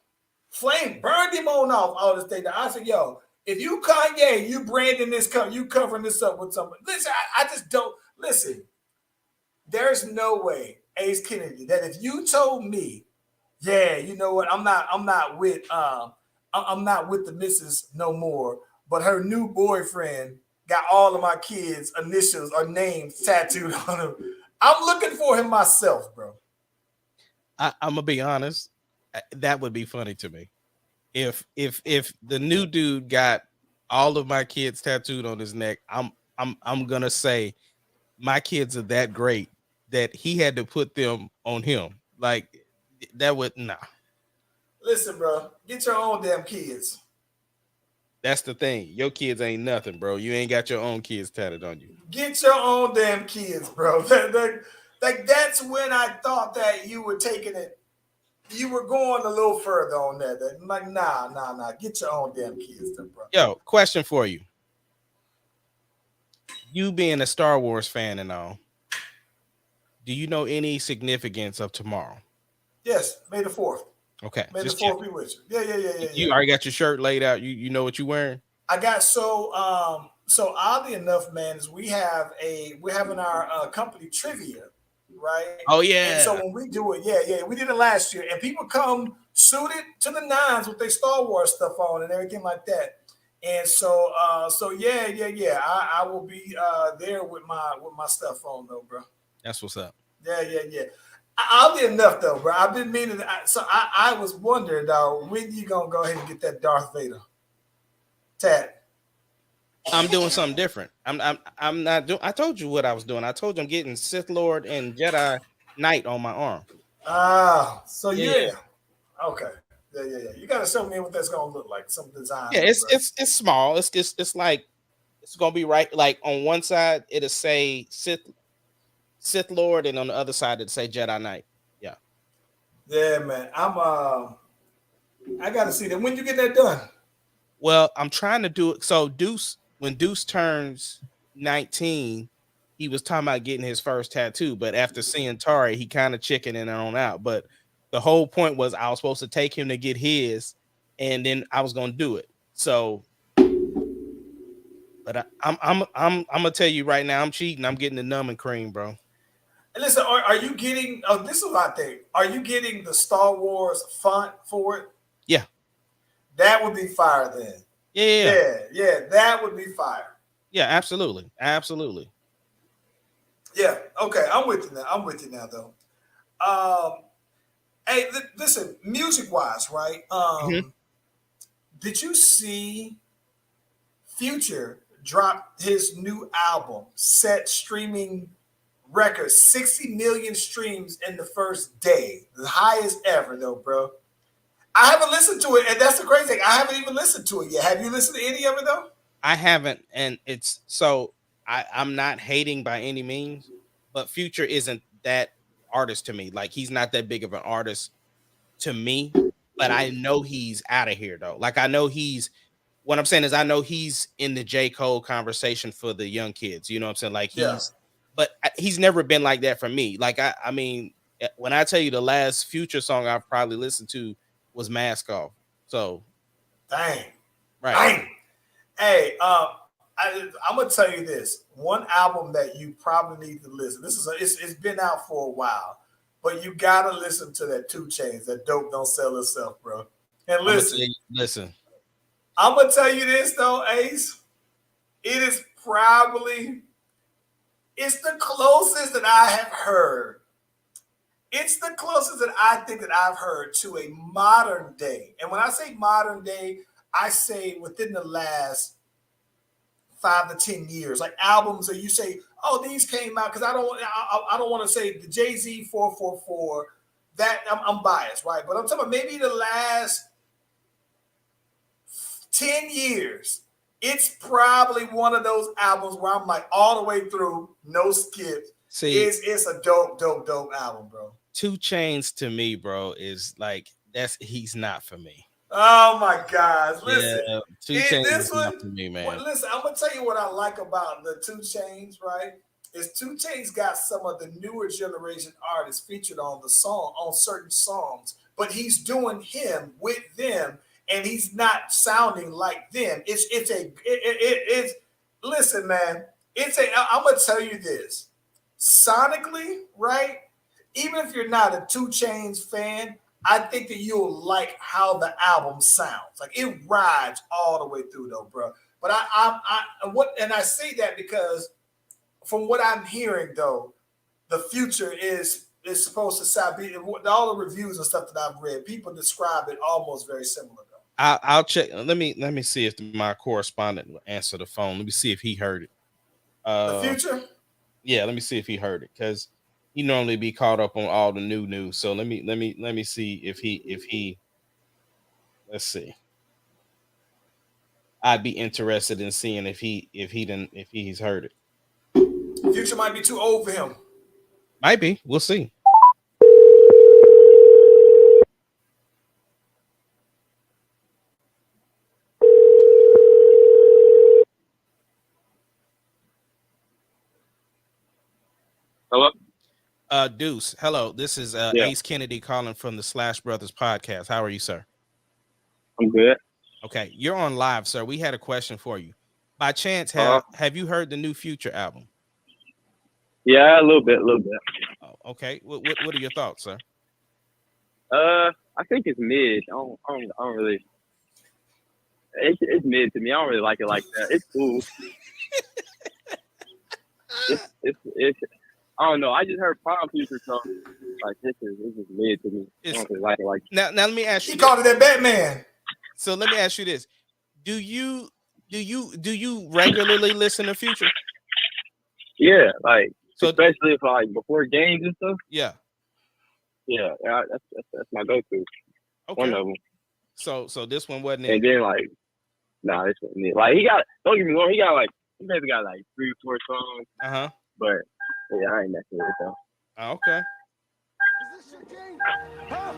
Flame burned him on off all this thing. I said, yo, if you Kanye, you branding this cover, you covering this up with something. Listen, I just don't listen. There's no way, Ace Kennedy, that if you told me, yeah, you know what, I'm not with the missus no more, but her new boyfriend got all of my kids' initials or names tattooed on him. I'm looking for him myself, bro. I'm gonna be honest. That would be funny to me. If the new dude got all of my kids tattooed on his neck, I'm gonna say my kids are that great that he had to put them on him. Like that would nah. Listen, bro, get your own damn kids. That's the thing. Your kids ain't nothing, bro. You ain't got your own kids tatted on you. Get your own damn kids, bro. Like that's when I thought that you were taking it. You were going a little further on that. Like, nah. Get your own damn kids, though, bro. Yo, question for you. You being a Star Wars fan and all, do you know any significance of tomorrow? Yes, May the 4th. Okay. May the 4th be with you. Yeah. You already got your shirt laid out. You know what you're wearing? I got so oddly enough, man, is we're having our company trivia, right? Oh yeah. And so when we do it, we did it last year, and people come suited to the nines with their Star Wars stuff on and everything like that. And so yeah. I will be there with my stuff on though, bro. That's what's up. Yeah. Oddly enough, though, bro, I've been meaning. I was wondering, though, when you gonna go ahead and get that Darth Vader tat? I'm doing something different. I'm not doing. I told you what I was doing. I told you I'm getting Sith Lord and Jedi Knight on my arm. So yeah. Okay. Yeah. You gotta show me what that's gonna look like. Some design. Yeah, it's small. It's like it's gonna be right. Like on one side it'll say Sith Lord, and on the other side it'll say Jedi Knight. Yeah. Yeah, man. I gotta see that. When you get that done? Well, I'm trying to do it. So when Deuce turns 19, he was talking about getting his first tattoo, but after seeing Tari, he kind of chickened on out. But the whole point was I was supposed to take him to get his, and then I was gonna do it. So, but I'm gonna tell you right now, I'm cheating. I'm getting the numb and cream, bro. Listen, are you getting? Oh, this is what I think. Are you getting the Star Wars font for it? Yeah, that would be fire. Then, yeah, that would be fire. Yeah, absolutely. Yeah, okay, I'm with you now, though. Hey, listen, music-wise, right? Did you see Future drop his new album, set streaming record, 60 million streams in the first day, the highest ever, though, bro. I haven't listened to it, and that's the crazy thing. I haven't even listened to it yet. Have you listened to any of it, though? I haven't, and it's so I'm not hating by any means, but Future isn't that artist to me. Like he's not that big of an artist to me, but I know he's out of here though. Like I know what I'm saying is I know he's in the J. Cole conversation for the young kids. You know what I'm saying? Like but he's never been like that for me. Like I mean, when I tell you the last Future song I've probably listened to was Mask Off. So, dang, right. Dang. Hey, I'm gonna tell you this one album that you probably need to listen. It's been out for a while, but you gotta listen to that 2 Chainz. That dope don't sell itself, bro. And listen. I'm gonna tell you this though, Ace. It's the closest that I have heard. It's the closest that I think that I've heard to a modern day. And when I say modern day, I say within the last 5 to 10 years, like albums that you say, oh, these came out, because I don't want to say the Jay-Z 444. That I'm biased, right? But I'm talking about maybe the last 10 years. It's probably one of those albums where I'm like all the way through, no skips. See, it's a dope album, bro. 2 Chainz to me, bro, is like he's not for me. Oh my gosh! Listen, yeah, 2 Chainz is not for me, man. Well, listen, I'm gonna tell you what I like about the 2 Chainz, right? Is 2 Chainz got some of the newer generation artists featured on the song, on certain songs, but he's doing him with them, and he's not sounding like them. It's listen, man. I'm gonna tell you this. Sonically, right? Even if you're not a 2 Chainz fan, I think that you'll like how the album sounds. Like it rides all the way through, though, bro. But I say that because from what I'm hearing, though, the Future is supposed to sound. All the reviews and stuff that I've read, people describe it almost very similar, though. I'll check. Let me see if my correspondent will answer the phone. Let me see if he heard it. The Future. Yeah, let me see if he heard it because he normally be caught up on all the new news. So let me see if he let's see. I'd be interested in seeing if he's heard it. Future might be too old for him. Might be. We'll see. Hello? Deuce. Hello. This is Ace Kennedy calling from the Slash Brothers podcast. How are you, sir? I'm good. Okay. You're on live, sir. We had a question for you. By chance, have you heard the new Future album? Yeah, a little bit. Oh, okay. What are your thoughts, sir? I think it's mid. I don't really. It's mid to me. I don't really like it like that. It's cool. it's I don't know. I just heard Prom Future, so like this is mid to me. I don't really like it like that. Now let me ask you. He called it that Batman. So let me ask you this: Do you regularly listen to Future? Yeah, like so, especially if like before games and stuff. Yeah. Yeah, that's my go-to. Okay. One of them. So this one wasn't. And then like, nah, this wasn't it. Like he got. Don't get me wrong. He maybe got like 3 or 4 songs. But yeah, I ain't messing with it though. Okay. Is this your game? Huh?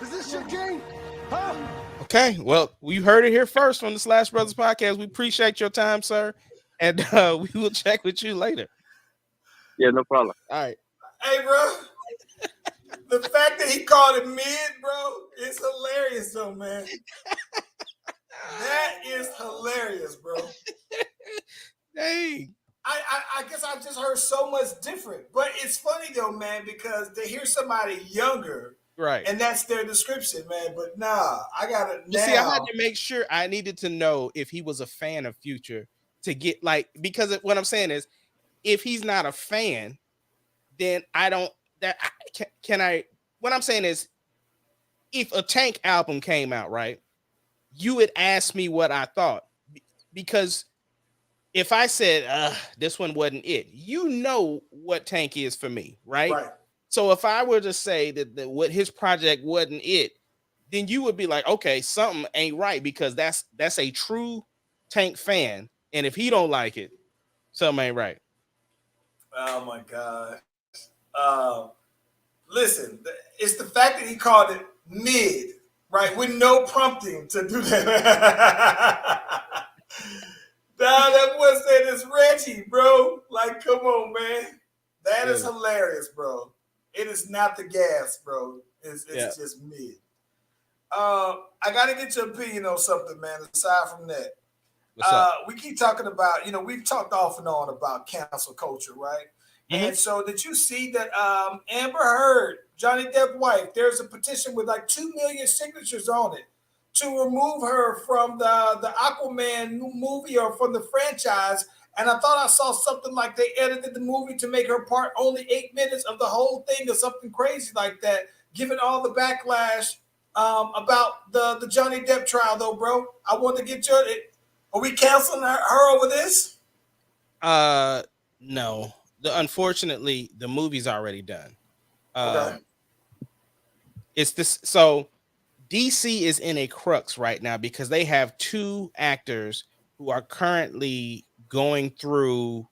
Is this your game? Huh? Okay. Well, we heard it here first on the Slash Brothers podcast. We appreciate your time, sir, and we will check with you later. Yeah, no problem. All right. Hey, bro. The fact that he called it mid, bro, is hilarious, though, man. That is hilarious, bro. Dang. I guess I've just heard so much different. But it's funny, though, man, because to hear somebody younger, right, and that's their description, man. But nah, I got it now. See, I had to make sure. I needed to know if he was a fan of Future to get because what I'm saying is, if he's not a fan, then I don't. What I'm saying is, if a Tank album came out, right, you would ask me what I thought, because if I said this one wasn't it, you know what Tank is for me, right? Right. So if I were to say that what his project wasn't it, then you would be like, okay, something ain't right, because that's a true Tank fan, and if he don't like it, something ain't right. Oh my God. Listen, it's the fact that he called it mid, right, with no prompting to do that. Nah, that boy said it's Reggie, bro. Like, come on, man. That is hilarious, bro. It is not the gas, bro. It's just mid. I gotta get your opinion on something, man. Aside from that, we keep talking about, we've talked off and on about cancel culture, right? Mm-hmm. And so did you see that Amber Heard, Johnny Depp's wife, there's a petition with like 2 million signatures on it to remove her from the Aquaman movie or from the franchise. And I thought I saw something like they edited the movie to make her part only 8 minutes of the whole thing or something crazy like that, given all the backlash about the Johnny Depp trial, though, bro. I want to get your... Are we canceling her over this? No. Unfortunately, the movie's already done. Okay. It's this. So DC is in a crux right now because they have 2 actors who are currently going through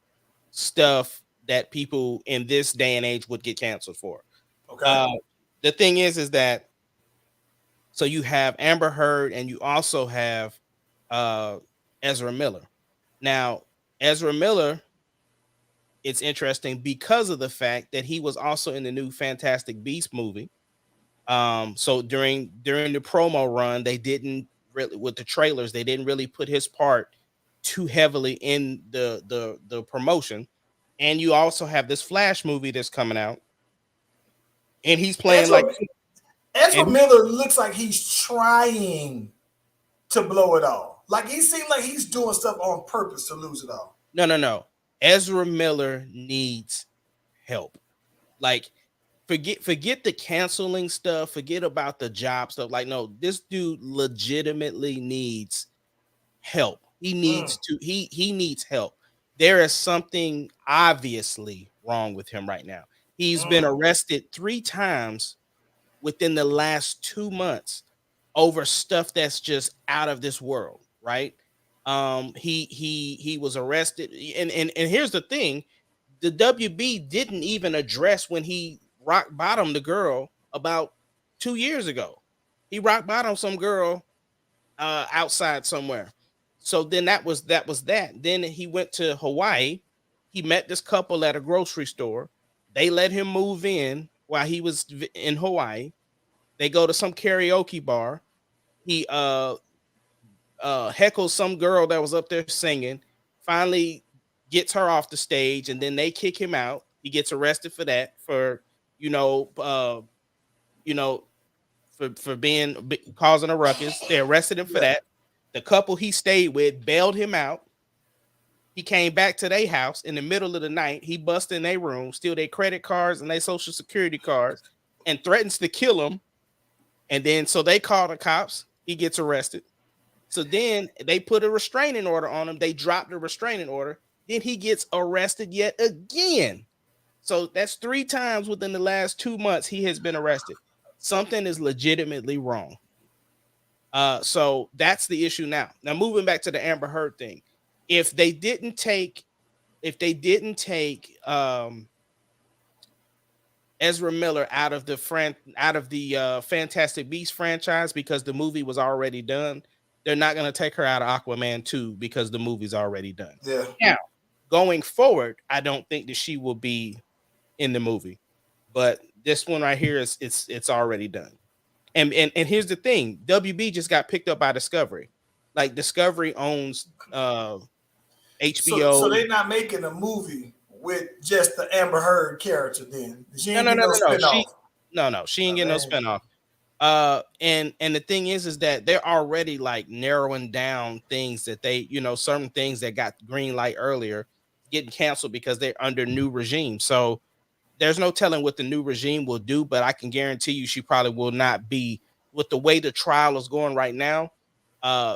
stuff that people in this day and age would get canceled for. Okay. The thing is that, so you have Amber Heard and you also have Ezra Miller. Now, Ezra Miller, it's interesting because of the fact that he was also in the new Fantastic Beasts movie. So during the promo run, they didn't really, with the trailers, they didn't really put his part too heavily in the promotion. And you also have this Flash movie that's coming out, and he's playing Ezra Miller looks like he's trying to blow it all. Like he seems like he's doing stuff on purpose to lose it all. No. Ezra Miller needs help. Like, forget the canceling stuff. Forget about the job stuff. Like, no, this dude legitimately needs help. He needs he needs help. There is something obviously wrong with him right now. He's been arrested 3 times within the last 2 months over stuff that's just out of this world, right? He was arrested, and here's the thing: the WB didn't even address when he rock bottomed the girl about 2 years ago. He rock bottomed some girl outside somewhere. So then that was that. Then he went to Hawaii. He met this couple at a grocery store. They let him move in while he was in Hawaii. They go to some karaoke bar. He heckles some girl that was up there singing. Finally gets her off the stage, and then they kick him out. He gets arrested for that, for for being causing a ruckus. They arrested him for that. The couple he stayed with bailed him out. He came back to their house in the middle of the night. He busted in their room, steal their credit cards and their social security cards, and threatens to kill them. And then so they call the cops. He gets arrested. So then they put a restraining order on him. They dropped the restraining order. Then he gets arrested yet again. So that's 3 times within the last 2 months he has been arrested. Something is legitimately wrong. So that's the issue now. Now moving back to the Amber Heard thing. If they didn't take Ezra Miller out of the Fantastic Beasts franchise because the movie was already done, they're not going to take her out of Aquaman 2 because the movie's already done. Yeah. Now, going forward, I don't think that she will be in the movie, but this one right here is it's already done. And here's the thing: WB just got picked up by Discovery. Like Discovery owns HBO. So they're not making a movie with just the Amber Heard character then. She ain't no spinoff. She ain't getting no spinoff. And the thing is that they're already like narrowing down things that they, certain things that got green light earlier getting canceled because they're under new regime. So there's no telling what the new regime will do, but I can guarantee you she probably will not be, with the way the trial is going right now.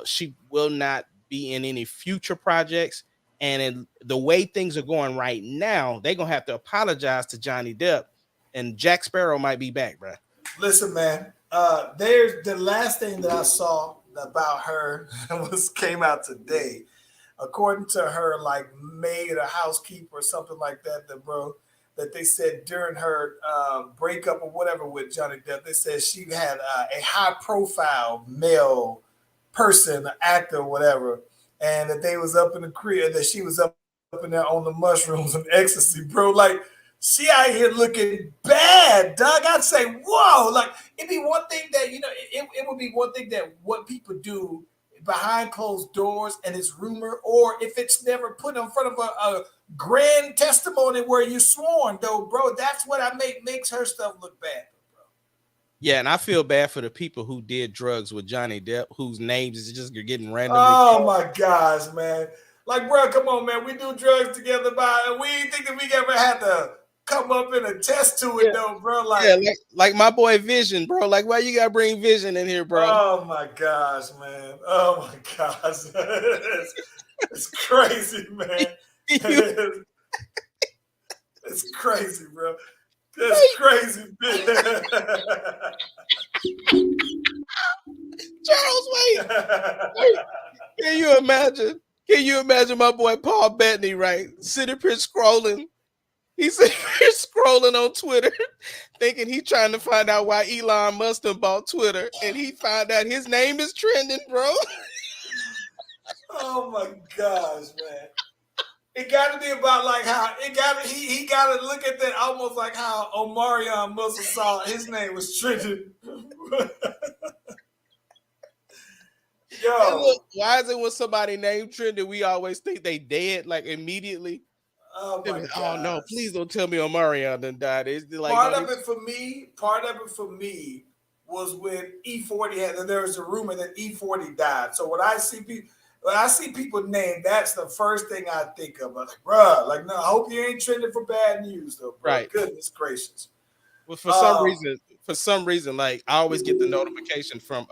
She will not be in any future projects. And in the way things are going right now, they're going to have to apologize to Johnny Depp, and Jack Sparrow might be back, bro. Listen, man, there's the last thing that I saw about her came out today. According to her, like maid or housekeeper or something like that, that they said during her breakup or whatever with Johnny Depp, they said she had a high profile male person, actor, or whatever, and that they was up in the crib, that she was up in there on the mushrooms and ecstasy, bro. Like, she out here looking bad, Doug. I'd say, whoa, like it'd be one thing that, it would be one thing that what people do behind closed doors and it's rumor, or if it's never put in front of a grand testimony where you sworn, though, bro, that's what makes her stuff look bad, bro. Yeah, and I feel bad for the people who did drugs with Johnny Depp, whose names is just getting randomly. Oh my gosh, man. Like, bro, come on, man. We do drugs together, and we ain't think that we ever had to come up and attest to it, though, bro. Like my boy Vision, bro. Like, why you gotta bring Vision in here, bro? Oh my gosh, man. Oh my gosh. It's crazy, man. It's crazy, bro. It's crazy, man. Charles, wait. Can you imagine my boy Paul Bettany, right? Sitting here scrolling. He's scrolling on Twitter, thinking he's trying to find out why Elon Musk bought Twitter, and he found out his name is trending, bro. Oh my gosh, man! It got to be about like how he got to look at that almost like how Omarion Musk saw his name was trending. Yo, Hey, look, why is it when somebody name trending, we always think they dead like immediately? oh my Oh no, God. please don't tell me Omarion done died. It's like Part of it for me was when E40 had. There was a rumor that E40 died. So when I see people named, that's the first thing I think of. I'm like, bruh, like, no, I hope you ain't trending for bad news though, bro. Right. Goodness gracious. Well, for some reason, like I always get the notification from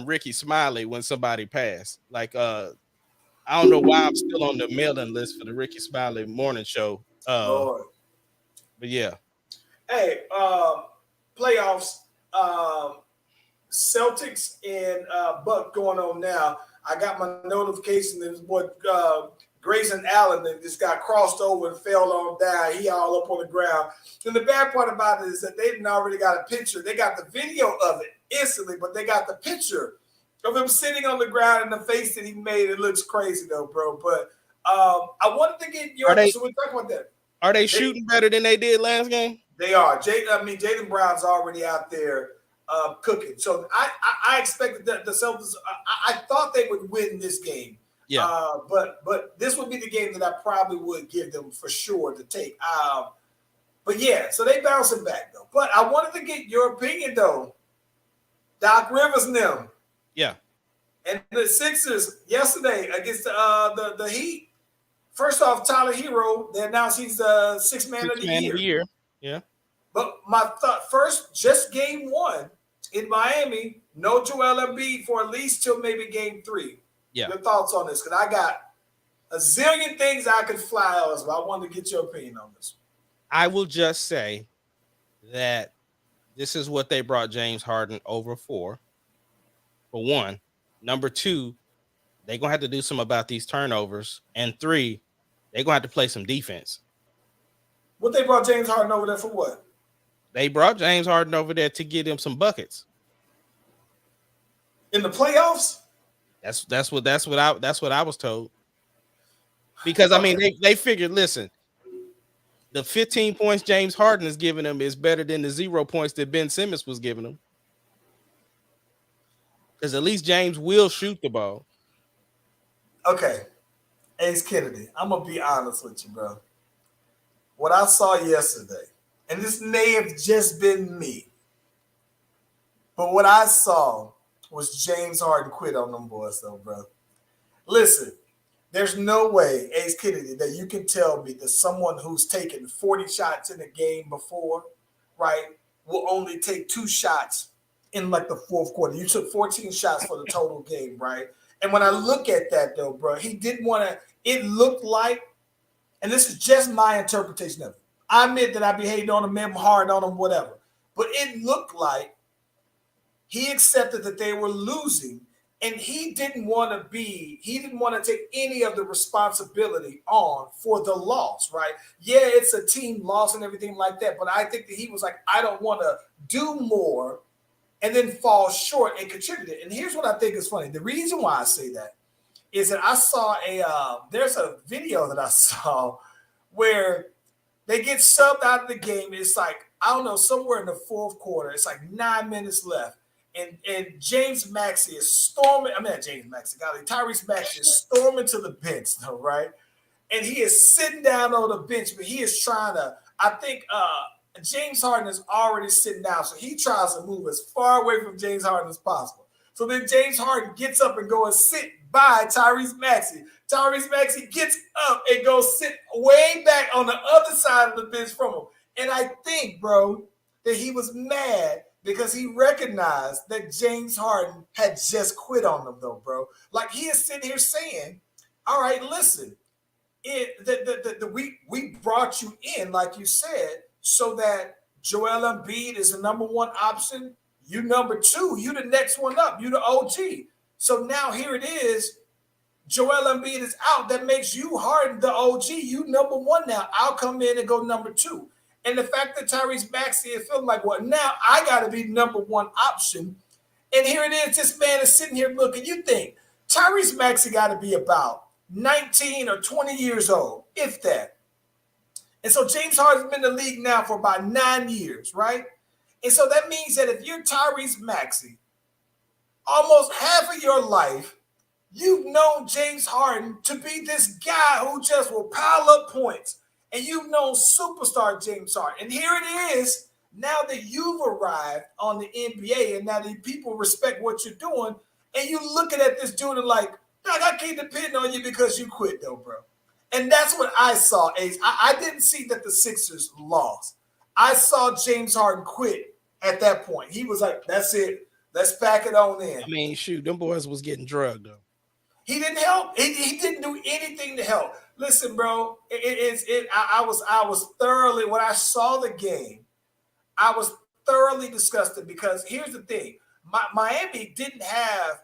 Ricky Smiley when somebody passed. Like I don't know why I'm still on the mailing list for the Ricky Smiley morning show. Lord. But yeah. Hey, playoffs, Celtics and Buck going on now. I got my notification that what Grayson Allen that just got crossed over and fell on down. He all up on the ground. And the bad part about it is that they didn't already got a picture. They got the video of it instantly, but they got the picture of him sitting on the ground and the face that he made. It looks crazy though, bro. But I wanted to get your. So we'll talk about that. Are they shooting better than they did last game? They are. Jaylen Brown's already out there cooking. So I expected that the Celtics. I thought they would win this game. Yeah. But this would be the game that I probably would give them for sure to take. But yeah, so they bouncing back though. But I wanted to get your opinion though. Doc Rivers and them. Yeah. And the Sixers yesterday against the Heat. First off, Tyler Hero, they announced he's the sixth man of the year. Yeah. But my thought first, just game one in Miami, no Joel Embiid for at least till maybe game 3. Yeah. Your thoughts on this? Because I got a zillion things I could fly on, but I wanted to get your opinion on this. I will just say that this is what they brought James Harden over for one. Number 2, they're going to have to do something about these turnovers. And 3, they're going to have to play some defense. What they brought James Harden over there for what? They brought James Harden over there to get him some buckets. In the playoffs? That's what I was told. Because I mean they figured, listen, the 15 points James Harden is giving them is better than the 0 points that Ben Simmons was giving them. Because at least James will shoot the ball. Okay. Ace Kennedy, I'm going to be honest with you, bro. What I saw yesterday, and this may have just been me, but what I saw was James Harden quit on them boys, though, bro. Listen, there's no way, Ace Kennedy, that you can tell me that someone who's taken 40 shots in a game before, right, will only take 2 shots in like the fourth quarter. You took 14 shots for the total game, right? And when I look at that, though, bro, he didn't want to. It looked like, and this is just my interpretation of it. I admit that I be hating on him, I'm hard on him, whatever. But it looked like he accepted that they were losing, and he didn't want to take any of the responsibility on for the loss, right? Yeah, it's a team loss and everything like that, but I think that he was like, I don't want to do more and then fall short and contribute. And here's what I think is funny. The reason why I say that is that I saw there's a video that I saw where they get subbed out of the game. It's like, I don't know, somewhere in the fourth quarter. It's like 9 minutes left. And James Maxey is storming. I mean, not James Maxey, golly, Tyrese Maxey is storming to the bench, though, right? And he is sitting down on the bench, but he is trying to, I think James Harden is already sitting down, so he tries to move as far away from James Harden as possible. So then James Harden gets up and goes and sit by Tyrese Maxey. Tyrese Maxey gets up and goes sit way back on the other side of the bench from him. And I think, bro, that he was mad because he recognized that James Harden had just quit on them, though, bro. Like, he is sitting here saying, all right, listen, we brought you in, like you said, so that Joel Embiid is the number 1 option. You number 2. You the next one up. You the OG. So now here it is. Joel Embiid is out. That makes you Harden the OG. You number 1 now. I'll come in and go number 2. And the fact that Tyrese Maxey is feeling like, well, now I got to be number 1 option. And here it is. This man is sitting here looking. You think Tyrese Maxey got to be about 19 or 20 years old, if that. And so James Harden's been in the league now for about 9 years, right? And so that means that if you're Tyrese Maxey, almost half of your life, you've known James Harden to be this guy who just will pile up points. And you've known superstar James Harden. And here it is, now that you've arrived on the NBA and now the people respect what you're doing, and you looking at this dude and like, Doc, I can't depend on you because you quit though, bro. And that's what I saw, Ace. I didn't see that the Sixers lost. I saw James Harden quit at that point. He was like, that's it. Let's pack it on in. I mean, shoot, them boys was getting drugged though. He didn't help. He didn't do anything to help. Listen, bro. I was thoroughly, when I saw the game, I was thoroughly disgusted because here's the thing: Miami didn't have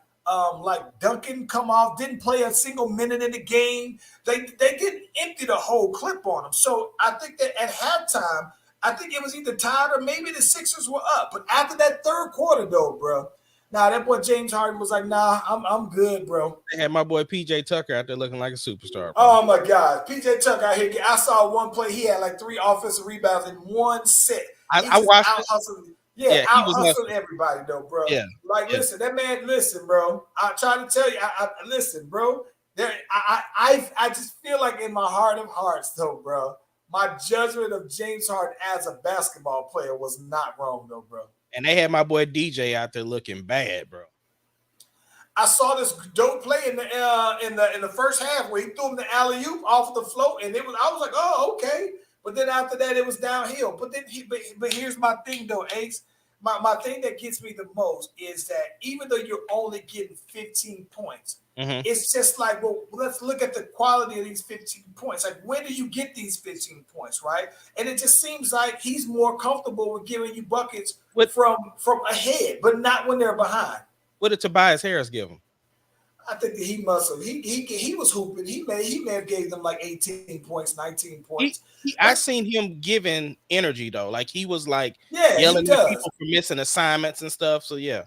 like Duncan come off, didn't play a single minute in the game. They didn't empty the whole clip on him. So I think that at halftime, I think it was either tied or maybe the Sixers were up. But after that third quarter, though, bro. Now that boy James Harden was like, nah, I'm good, bro. They had my boy PJ Tucker out there looking like a superstar. Bro. Oh my God, PJ Tucker out here. I saw one play. He had like 3 offensive rebounds in one set. I watched it. Out hustled everybody though, bro. Yeah. Like, listen, that man. Listen, bro. I try to tell you. Listen, bro. I just feel like in my heart of hearts, though, bro. My judgment of James Harden as a basketball player was not wrong, though, bro. And they had my boy DJ out there looking bad, bro. I saw this dope play in the first half where he threw him the alley-oop off the float, and I was like, oh, okay. But then after that, it was downhill. But then but here's my thing though, Ace. My thing that gets me the most is that even though you're only getting 15 points, it's just like, well, let's look at the quality of these 15 points. Like, when do you get these 15 points, right? And it just seems like he's more comfortable with giving you buckets from ahead, but not when they're behind. What did Tobias Harris give him? I think that he must have. He was hooping. He may have gave them like 18 points, 19 points. I seen him giving energy though. Like he was like yelling at people for missing assignments and stuff. So yeah.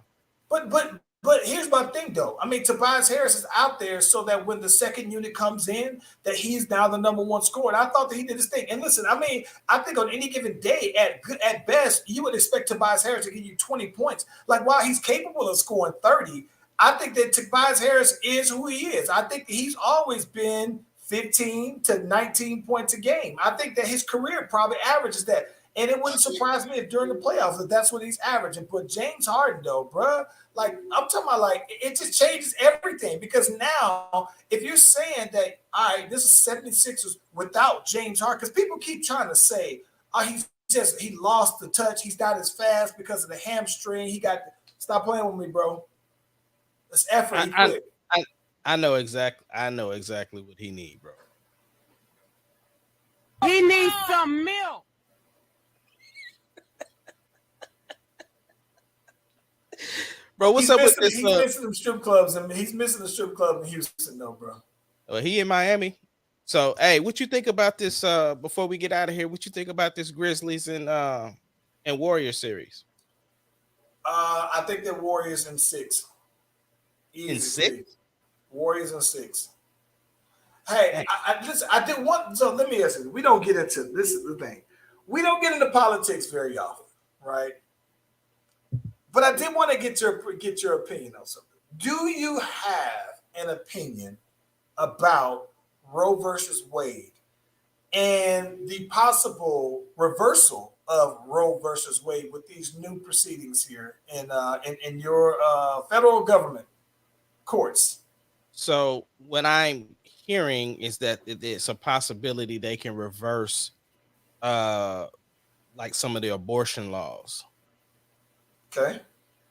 But here's my thing though. I mean, Tobias Harris is out there so that when the second unit comes in, that he's now the number one scorer. And I thought that he did his thing. And listen, I mean, I think on any given day, at best, you would expect Tobias Harris to give you 20 points. Like, while he's capable of scoring 30. I think that Tobias Harris is who he is. I think he's always been 15 to 19 points a game. I think that his career probably averages that. And it wouldn't surprise me if during the playoffs that that's what he's averaging. But James Harden, though, bro, like I'm talking about, like it just changes everything. Because now, if you're saying that, all right, this is 76ers without James Harden, because people keep trying to say, oh, he lost the touch. He's not as fast because of the hamstring. Stop playing with me, bro. It's effort. I know exactly what he needs, bro. He needs some milk. Bro, what's up with this? He's missing some strip clubs. I mean, he's missing the strip club in Houston, though, bro. Well, he in Miami. So, hey, what you think about this? Before we get out of here, what you think about this Grizzlies and Warriors series? I think the Warriors in 6. Easy. In 6? Warriors in 6. Hey, I did want. So let me ask you. We don't get into this. Is the thing. We don't get into politics very often, right? But I did want to get your opinion on something. Do you have an opinion about Roe versus Wade and the possible reversal of Roe versus Wade with these new proceedings here in your federal government courts? So what I'm hearing is that it's a possibility they can reverse like some of the abortion laws. Okay.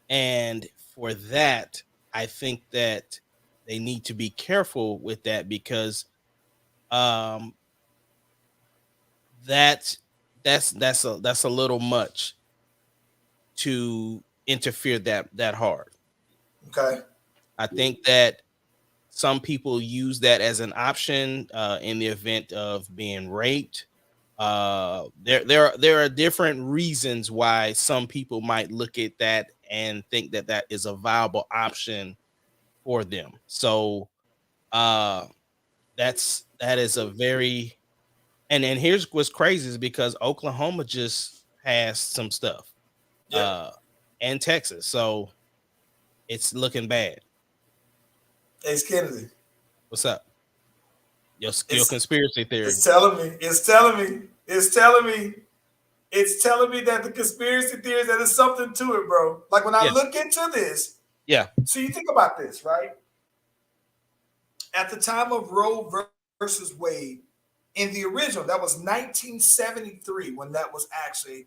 And for that, I think that they need to be careful with that because that's a little much to interfere that hard. Okay. I think that some people use that as an option in the event of being raped. There are different reasons why some people might look at that and think that is a viable option for them. So that is a very and here's what's crazy is because Oklahoma just has some stuff. and Texas. So it's looking bad. Ace Kennedy, what's up? Your conspiracy theory. It's telling me that the conspiracy theory, that there's something to it, bro. Like when I look into this, so you think about this, right? At the time of Roe versus Wade, in the original, that was 1973 when that was actually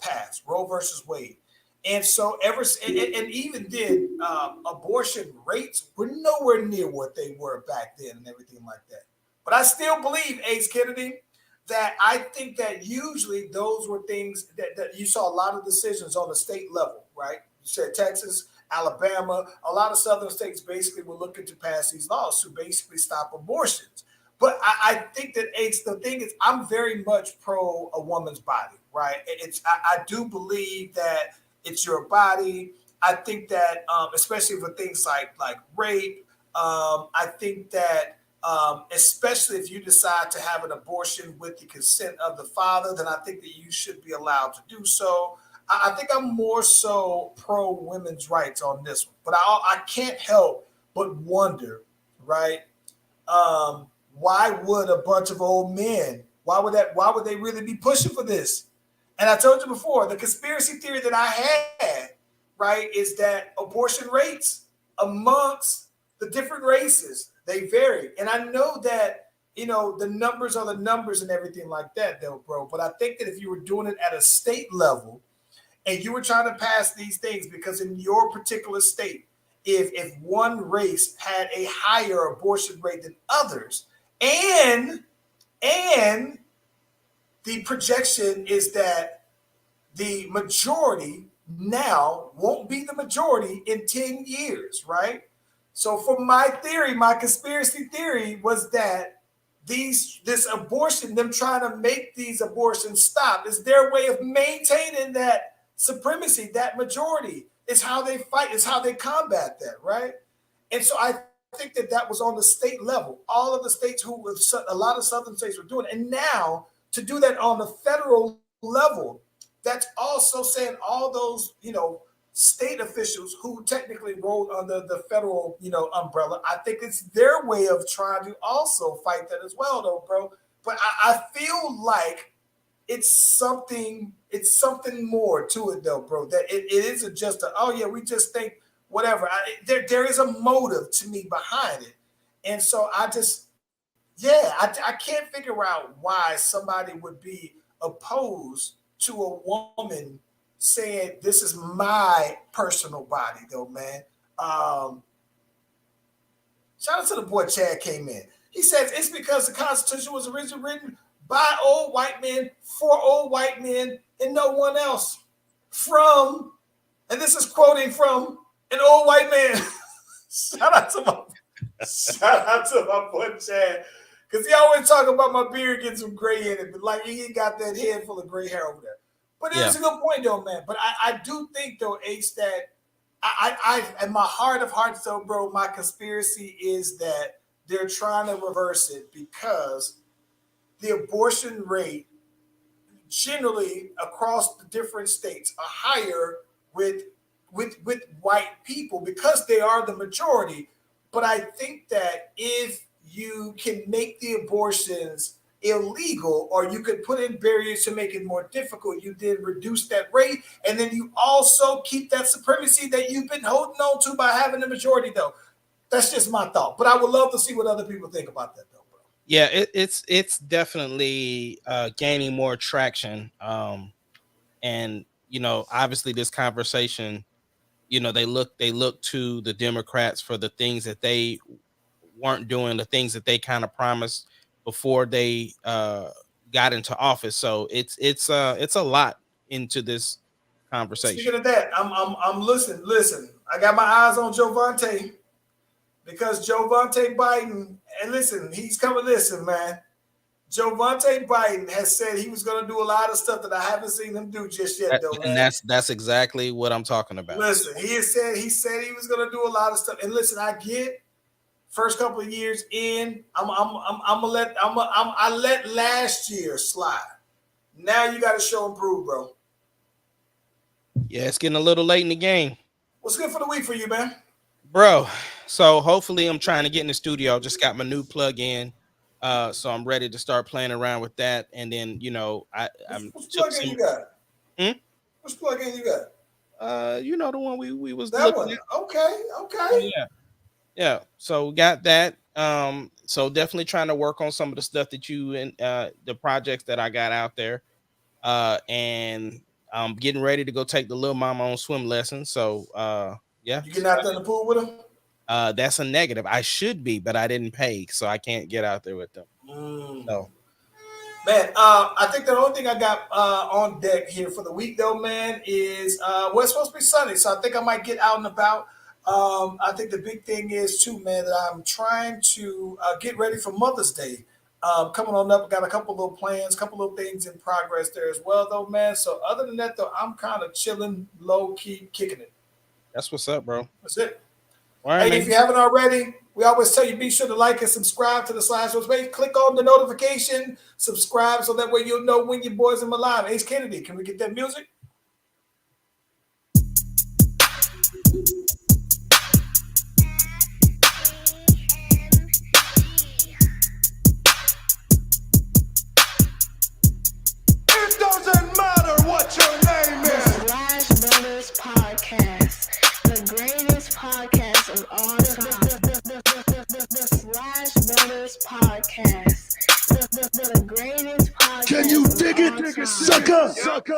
passed, Roe versus Wade. And so and even then, abortion rates were nowhere near what they were back then and everything like that. But I still believe, Ace Kennedy, that I think that usually those were things that you saw a lot of decisions on the state level, right? You said Texas, Alabama, a lot of southern states basically were looking to pass these laws to basically stop abortions. But I think that, Ace, the thing is, I'm very much pro a woman's body, right? I do believe that it's your body. I think that, especially for things like rape, I think that, especially if you decide to have an abortion with the consent of the father, then I think that you should be allowed to do so. I think I'm more so pro women's rights on this one, but I can't help but wonder, right? Why would a bunch of old men? Why would they really be pushing for this? And I told you before, the conspiracy theory that I had, right, is that abortion rates amongst the different races, they vary. And I know that, the numbers are the numbers and everything like that, though, bro. But I think that if you were doing it at a state level and you were trying to pass these things, because in your particular state, if one race had a higher abortion rate than others, and the projection is that the majority now won't be the majority in 10 years, right? So for my theory, my conspiracy theory was that this abortion, them trying to make these abortions stop, is their way of maintaining that supremacy, that majority. It's how they fight, it's how they combat that, right? And so I think that was on the state level. All of the states a lot of southern states were doing it. And now to do that on the federal level, that's also saying all those, state officials who technically rolled under the federal, umbrella. I think it's their way of trying to also fight that as well, though, bro. But I feel like it's something more to it, though, bro. That it isn't just we just think whatever. There is a motive to me behind it. And so I can't figure out why somebody would be opposed to a woman saying this is my personal body, though, man. Shout out to the boy Chad came in. He says it's because the Constitution was originally written by old white men, for old white men, and no one else. And this is quoting from an old white man. Shout out to my boy Chad. Because he always talk about my beard getting some gray in it, but like he ain't got that head full of gray hair over there. But it's a good point, though, man. But I do think, though, Ace, that I in my heart of hearts, though, bro, my conspiracy is that they're trying to reverse it because the abortion rate generally across the different states are higher with white people because they are the majority. But I think that if you can make the abortions illegal, or you could put in barriers to make it more difficult, you then reduce that rate, and then you also keep that supremacy that you've been holding on to by having the majority, though. That's just my thought. But I would love to see what other people think about that, though, bro. Yeah, it's definitely gaining more traction. And obviously this conversation, they look to the Democrats for the things that they weren't doing, the things that they kind of promised before they got into office. So it's a lot into this conversation. Speaking of that, I'm listen. I got my eyes on Jovante because Jovante Biden, and listen, he's coming. Listen, man, Jovante Biden has said he was going to do a lot of stuff that I haven't seen him do just yet, though. Man. And that's exactly what I'm talking about. Listen, he said he was going to do a lot of stuff, and listen, I get. First couple of years in, I let last year slide. Now you got to show and prove, bro. Yeah, it's getting a little late in the game. What's good for the week for you, man? Bro, so hopefully I'm trying to get in the studio. Just got my new plug-in. So I'm ready to start playing around with that. And then, you know, Which plug-in you got? Which plug-in you got? You know, the one we was that looking one. at. Okay. Yeah. So we got that. So definitely trying to work on some of the stuff that you and the projects that I got out there. And I'm getting ready to go take the little mama on swim lessons. So yeah. You getting out there in the pool with them? That's a negative. I should be, but I didn't pay, so I can't get out there with them. So, man, I think the only thing I got on deck here for the week, though, man, is well, it's supposed to be sunny, so I think I might get out and about. I think the big thing is too, man, that I'm trying to get ready for Mother's Day. Coming on up, got a couple little plans, couple little things in progress there as well, though, man. So other than that, though, I'm kind of chilling, low key, kicking it. That's what's up, bro. That's it. All right, hey, man. if you haven't already, we always tell you be sure to like and subscribe to the Slideshow page. Click on the notification, subscribe, so that way you'll know when your boys are live. Ace Kennedy, can we get that music? It doesn't matter what your name is. Slash Brothers Podcast, the greatest podcast of all time. The Slash Brothers Podcast, the greatest podcast. Can you dig of it, all time. sucker?